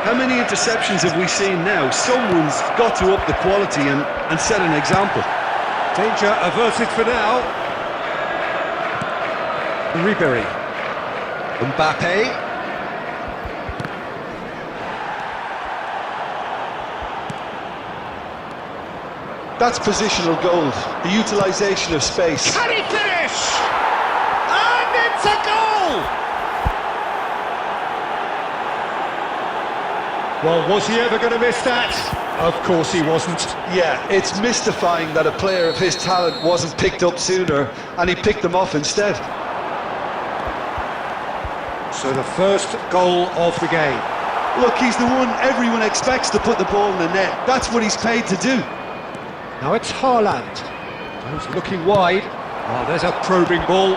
How many interceptions have we seen now? Someone's got to up the quality and set an example. Danger averted for now. Ribery. Mbappe. That's positional gold, the utilisation of space. Can he finish? And it's a goal! Well, was he ever going to miss that? Of course he wasn't. Yeah, it's mystifying that a player of his talent wasn't picked up sooner, and he picked them off instead. So the first goal of the game. Look, he's the one everyone expects to put the ball in the net. That's what he's paid to do. Now it's Haaland. He's looking wide. Oh, there's a probing ball.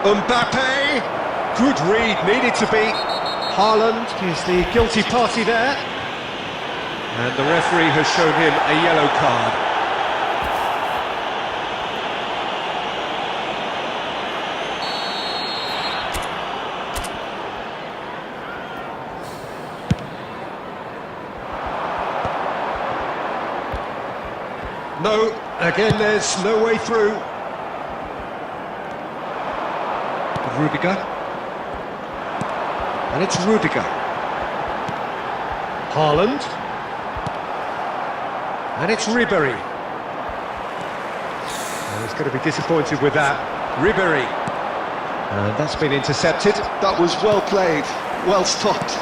Mbappe. Good read, needed to be. Haaland is the guilty party there. And the referee has shown him a yellow card. No, again there's no way through. Rudiger. And it's Rudiger. Haaland. And it's Ribéry. And he's going to be disappointed with that. Ribéry. And that's been intercepted. That was well played, well stopped.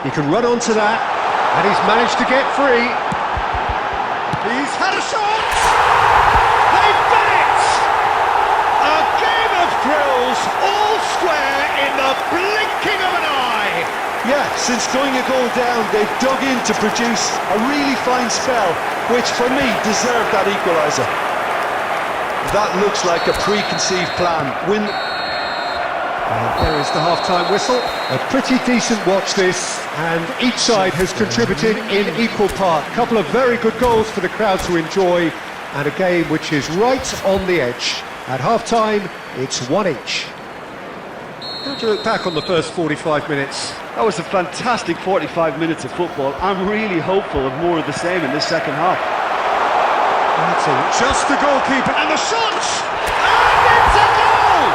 He can run onto that, and he's managed to get free. He's had a shot! They've done it! A game of thrills, all square in the blinking of an eye! Yeah, since going a goal down, they've dug in to produce a really fine spell, which for me deserved that equaliser. That looks like a preconceived plan. Win. And there is the half-time whistle. A pretty decent watch this, and each side has contributed in equal part. A couple of very good goals for the crowd to enjoy, and a game which is right on the edge. At half-time, it's one each. How do you look back on the first 45 minutes? That was a fantastic 45 minutes of football. I'm really hopeful of more of the same in this second half. That's it. Just the goalkeeper, and the shot! And it's a goal!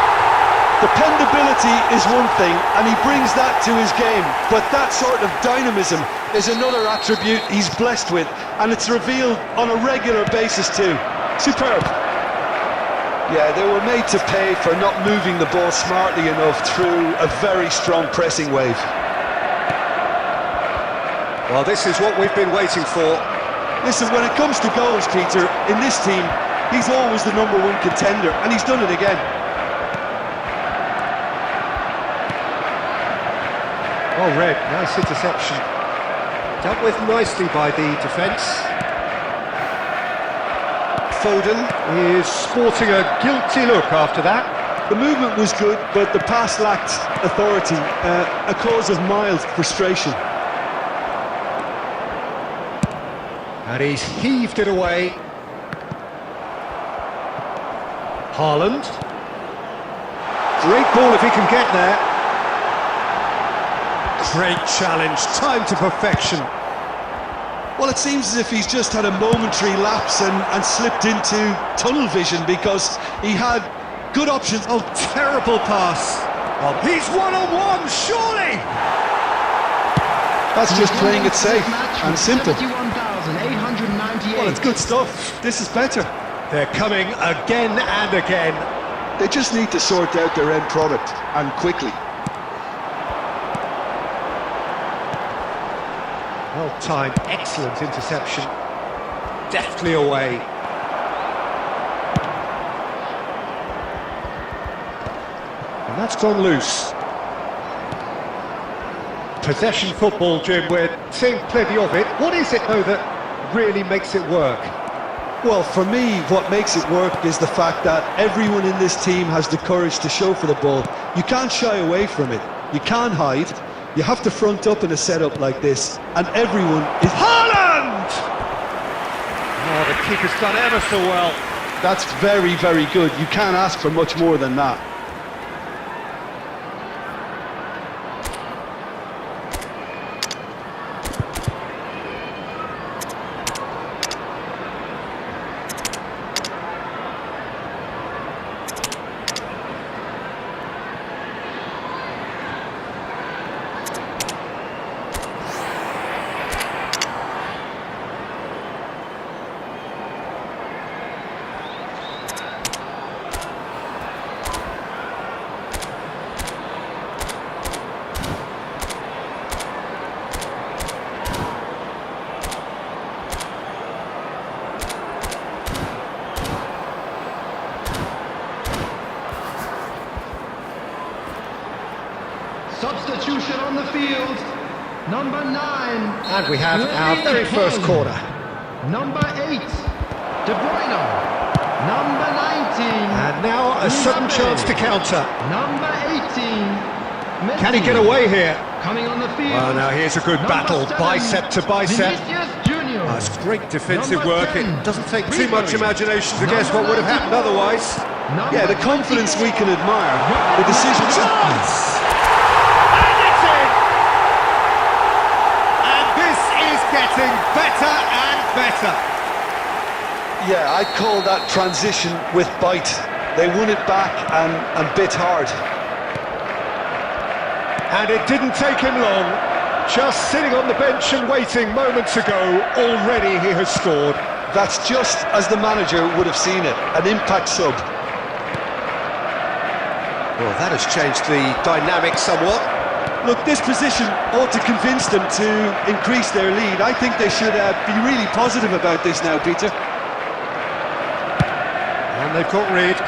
Dependability is one thing, and he brings that to his game, but that sort of dynamism is another attribute he's blessed with, and it's revealed on a regular basis too. Superb. Yeah, they were made to pay for not moving the ball smartly enough through a very strong pressing wave. Well, this is what we've been waiting for. Listen, when it comes to goals, Peter, in this team, he's always the #1 contender, and he's done it again. Oh, Red, nice interception. Dealt with nicely by the defence. Foden is sporting a guilty look after that. The movement was good, but the pass lacked authority, a cause of mild frustration. And he's heaved it away. Haaland. Great ball if he can get there. Great challenge, timed to perfection. Well, it seems as if he's just had a momentary lapse and slipped into tunnel vision, because he had good options. Oh, terrible pass. Oh, he's one-on-one, surely! That's just playing it safe and simple. 71,898. Well, it's good stuff. This is better. They're coming again and again. They just need to sort out their end product, and quickly. Well-timed, excellent interception. Deftly away. And that's gone loose. Possession football, Jim, we're seeing plenty of it. What is it, though, that really makes it work? Well, for me, what makes it work is the fact that everyone in this team has the courage to show for the ball. You can't shy away from it. You can't hide. You have to front up in a setup like this, and everyone is... Haaland! Oh, the keeper's done ever so well. That's very, very good. You can't ask for much more than that. Substitution on the field. Number 9. And we have our very first corner. Number 8. De Bruyne. Number 19. And now a sudden Mbappe. chance to counter. Number 18. Can he get away here? Coming on the field. Well, now here's a good Number battle, 7, bicep to bicep. Vinicius Junior. That's great defensive Number work. 10, It doesn't take too much Ribery. imagination to guess Number what would have happened 94, otherwise. number Yeah, the confidence we can admire. The decision. Chance! And it's in! And this is getting better and better. Yeah, I'd call that transition with bite. They won it back and bit hard. And it didn't take him long. Just sitting on the bench and waiting moments ago, already he has scored. That's just as the manager would have seen it, an impact sub. Well, that has changed the dynamic somewhat. Look, this position ought to convince them to increase their lead. I think they should be really positive about this now, Peter. And they've got Reed.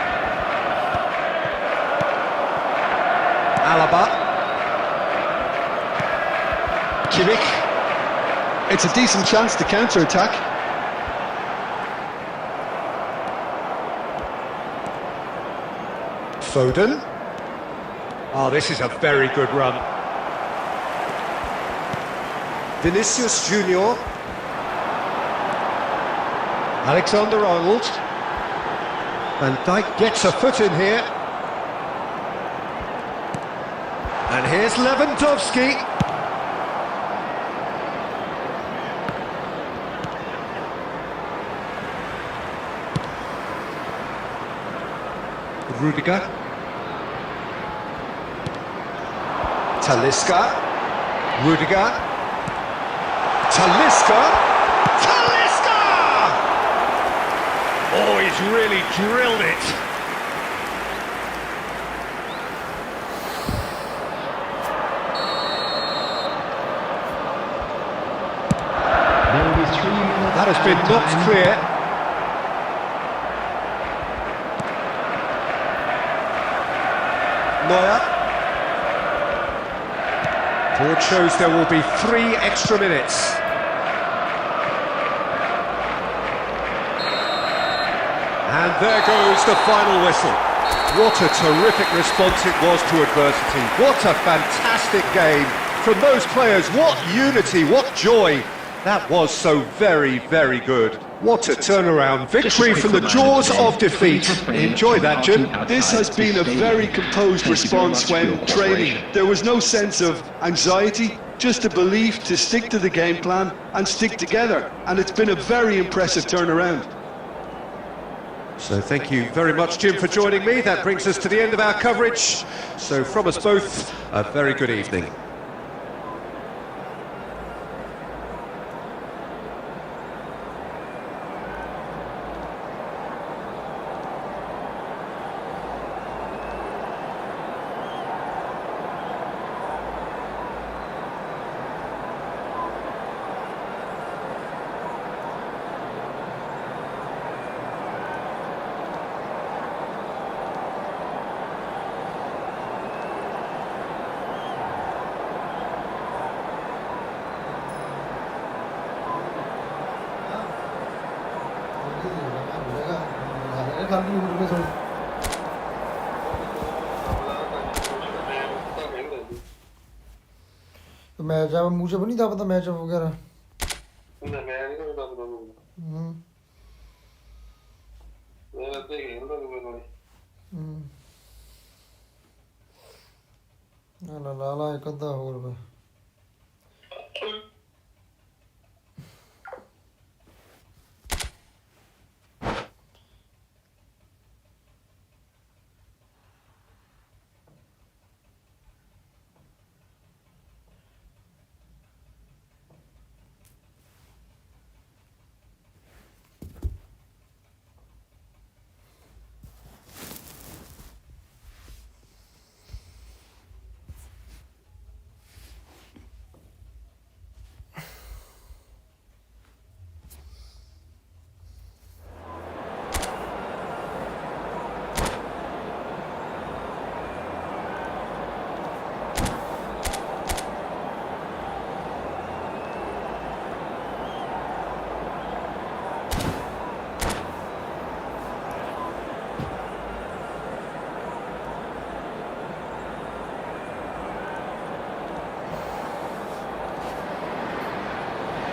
Alaba. Kimmich. It's a decent chance to counter-attack. Foden. Oh, this is a very good run. Vinicius Junior. Alexander-Arnold. Van Dijk gets a foot in here. And here's Lewandowski. Rudiger. Talisca. Rudiger. Talisca. Talisca! Oh, he's really drilled it. There will be 3 minutes. That has been knocked clear. Neuer. Board shows there will be 3 extra minutes. And there goes the final whistle. What a terrific response it was to adversity. What a fantastic game from those players. What unity, what joy. That was so very, very good. What a turnaround. Victory from the jaws of defeat. Enjoy that, Jim. This has been a very composed response when training. There was no sense of anxiety, just a belief to stick to the game plan and stick together. And it's been a very impressive turnaround. So thank you very much, Jim, for joining me. That brings us to the end of our coverage. So from us both, a very good evening. Match अब मुझे भी नहीं था पता match वगैरह ला एक अद्धा होर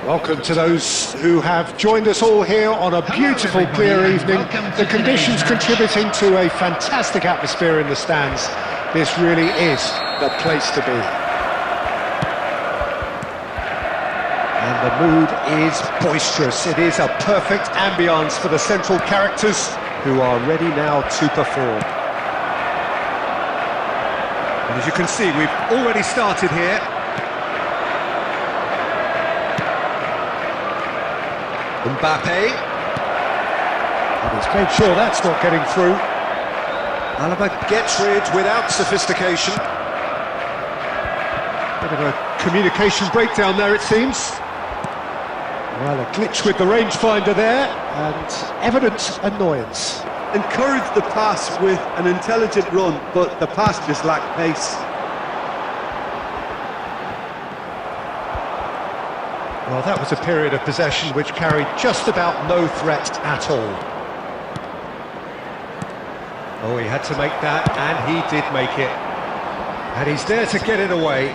Welcome to those who have joined us all here on a beautiful, everybody, clear and evening. welcome to The conditions today's match. contributing to a fantastic atmosphere in the stands. This really is the place to be. And the mood is boisterous. It is a perfect ambience for the central characters who are ready now to perform. And as you can see, we've already started here. Mbappe. And he's made sure that's not getting through. Alaba gets rid without sophistication. Bit of a communication breakdown there, it seems. Well, a glitch with the rangefinder there, and evident annoyance. Encouraged the pass with an intelligent run, but the pass just lacked pace. Well, that was a period of possession which carried just about no threat at all. Oh, he had to make that, and he did make it. And he's there to get it away.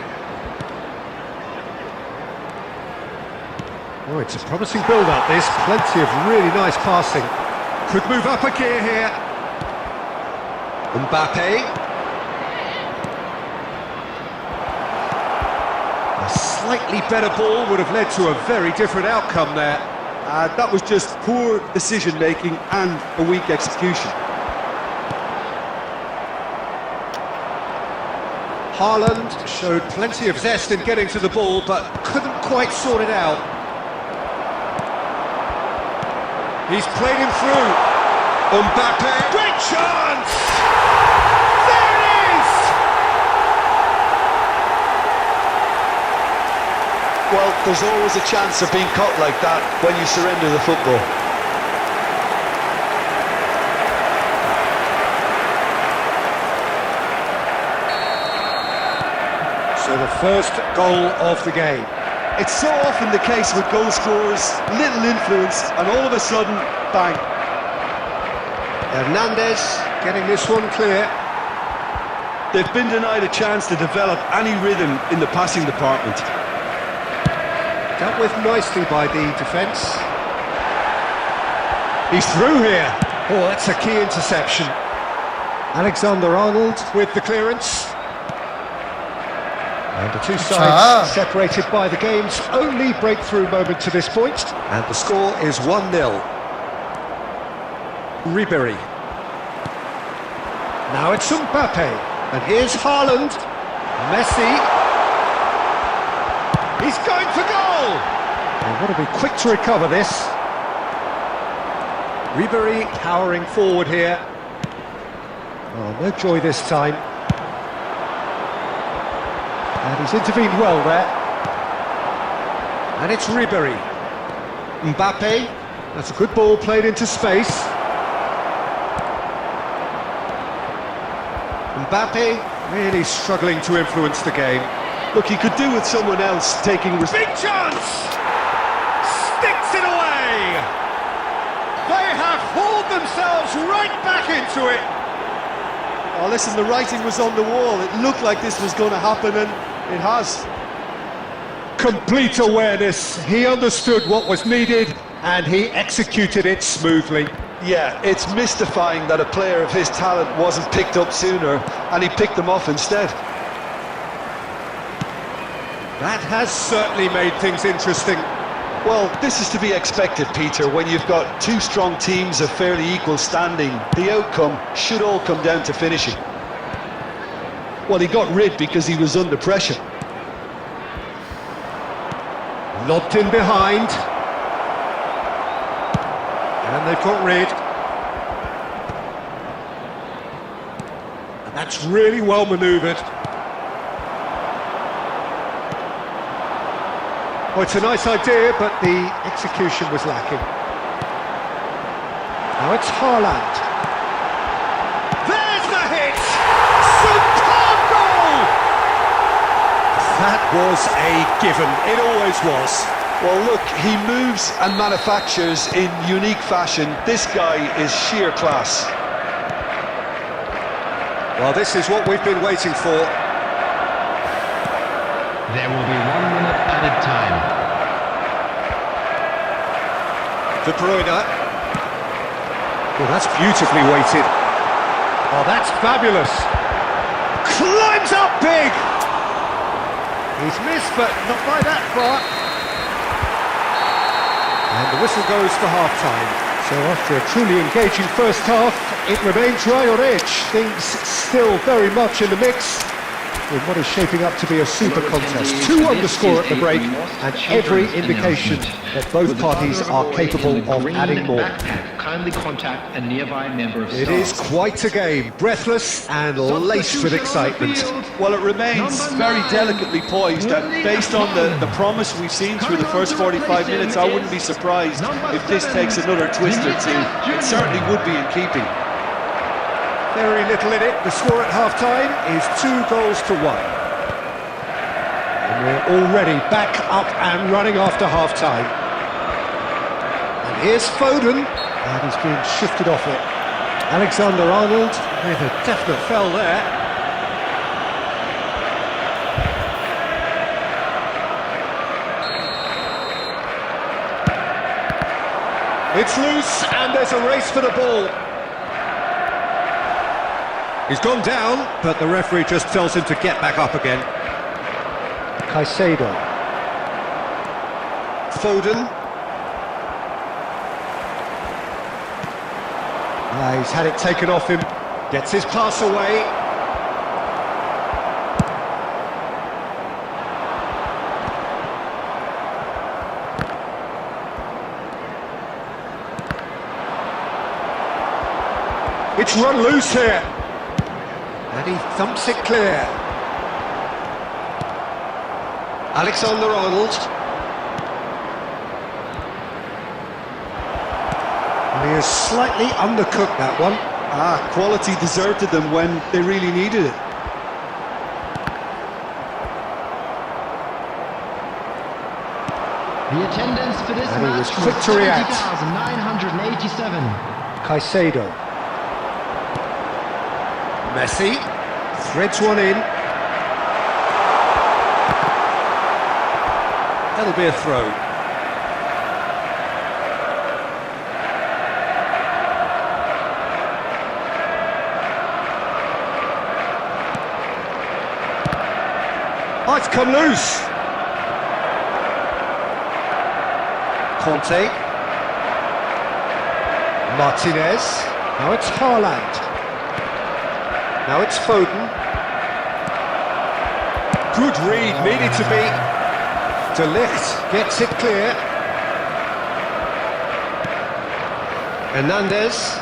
Oh, it's a promising build-up, this. Plenty of really nice passing. Could move up a gear here. Mbappe. A slightly better ball would have led to a very different outcome there. That was just poor decision-making and a weak execution. Haaland showed plenty of zest in getting to the ball, but couldn't quite sort it out. He's played him through. Mbappe, great chance! There it is! Well, there's always a chance of being caught like that when you surrender the football. So the first goal of the game. It's so often the case with goal scorers, little influence, and all of a sudden, bang. Hernandez getting this one clear. They've been denied a chance to develop any rhythm in the passing department. Dealt with nicely by the defence. He's through here. Oh, that's a key interception. Alexander-Arnold with the clearance. And the two sides separated by the game's only breakthrough moment to this point. And the score is 1-0. Ribery. Now it's Mbappe. And here's Haaland. Messi. He's going for goal! And want to be quick to recover this. Ribery powering forward here. Oh, no joy this time. And he's intervened well there. And it's Ribery. Mbappe. That's a good ball played into space. Mbappe really struggling to influence the game. Look, he could do with someone else taking... Big chance! Sticks it away! They have hauled themselves right back into it. Oh, listen, the writing was on the wall. It looked like this was going to happen, and it has. Complete awareness. He understood what was needed, and he executed it smoothly. Yeah, it's mystifying that a player of his talent wasn't picked up sooner, and he picked them off instead. That has certainly made things interesting. Well, this is to be expected, Peter, when you've got two strong teams of fairly equal standing. The outcome should all come down to finishing. Well, he got rid because he was under pressure. Lobbed in behind. And they've got rid. And that's really well manoeuvred. Well, it's a nice idea, but the execution was lacking. Now it's Haaland. There's the hit! Superb goal! That was a given. It always was. Well, look, he moves and manufactures in unique fashion. This guy is sheer class. Well, this is what we've been waiting for. There will be 1 minute added time. De Bruyne. Well, that's beautifully weighted. Oh, that's fabulous. Climbs up big. He's missed, but not by that far. And the whistle goes for half-time. So after a truly engaging first half, it remains right on edge. Things still very much in the mix, in what is shaping up to be a super contest. 2-1 the score at the break, and every indication that both parties are capable of adding more. Kindly contact a nearby member of staff. It is quite a game, breathless and laced with excitement. Well, it remains very delicately poised, and based on the promise we've seen through the first 45 minutes, I wouldn't be surprised if this takes another twist or two. It certainly would be in keeping. Very little in it. The score at half-time is 2-1. And we're already back up and running after half-time. And here's Foden. And he's been shifted off it. Alexander-Arnold with a definite foul there. It's loose and there's a race for the ball. He's gone down, but the referee just tells him to get back up again. Caicedo. Foden. He's had it taken off him. Gets his pass away. It's run loose here. And he thumps it clear. Alexander-Arnold. And he has slightly undercooked that one. Quality deserted them when they really needed it. The attendance for this And he match was quick to react. 70,987. Caicedo. Messi threads one in. That'll be a throw. Oh, it's come loose. Conte. Martinez. Now it's Haaland. Now it's Foden. Good read, needed to be. De Ligt gets it clear. Hernandez.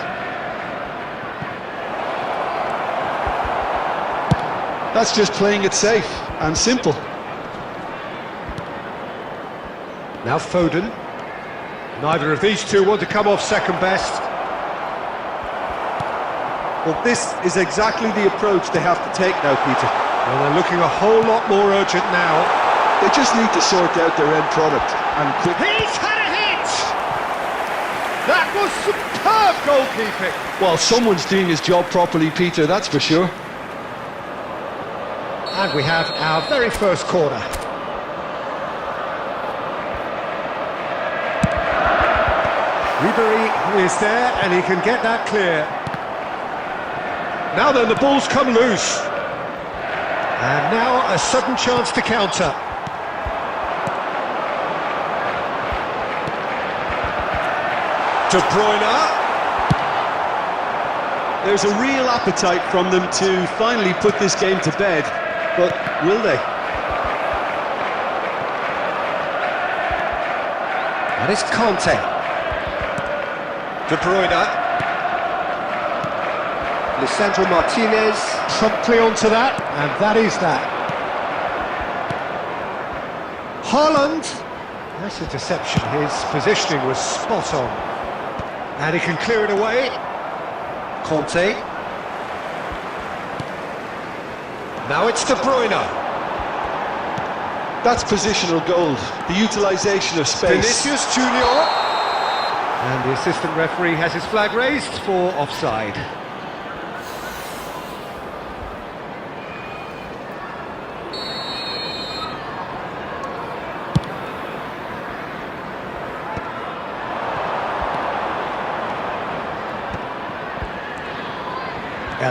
That's just playing it safe and simple. Now Foden. Neither of these two want to come off second best. Well, this is exactly the approach they have to take now, Peter. Well, they're looking a whole lot more urgent now. They just need to sort out their end product and quick. He's had a hit! That was superb goalkeeping! Well, someone's doing his job properly, Peter, that's for sure. And we have our very first corner. Ribery is there and he can get that clear. Now then, the ball's come loose. And now a sudden chance to counter. De Bruyne. There's a real appetite from them to finally put this game to bed, but will they? And it's Conte. De Bruyne. Lisandro Martinez promptly onto that, and that is that. Haaland. Nice interception, his positioning was spot on. And he can clear it away. Conte. Now it's De Bruyne. That's positional gold, the utilisation of space. Vinicius Junior. And the assistant referee has his flag raised for offside.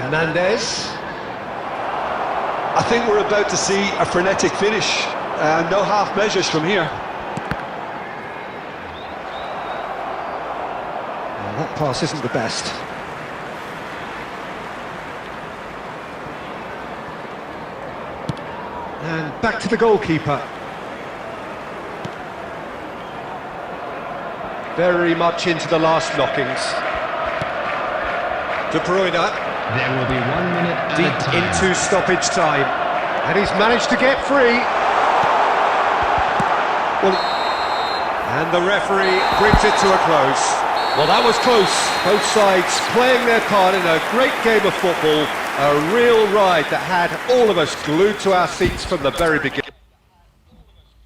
Hernandez. I think we're about to see a frenetic finish. No half measures from here. Well, that pass isn't the best. And back to the goalkeeper. Very much into the last knockings. De Bruyne. There will be 1 minute Deep added time. into stoppage time. And he's managed to get free. Well, and the referee brings it to a close. Well, that was close. Both sides playing their part in a great game of football. A real ride that had all of us glued to our seats from the very beginning.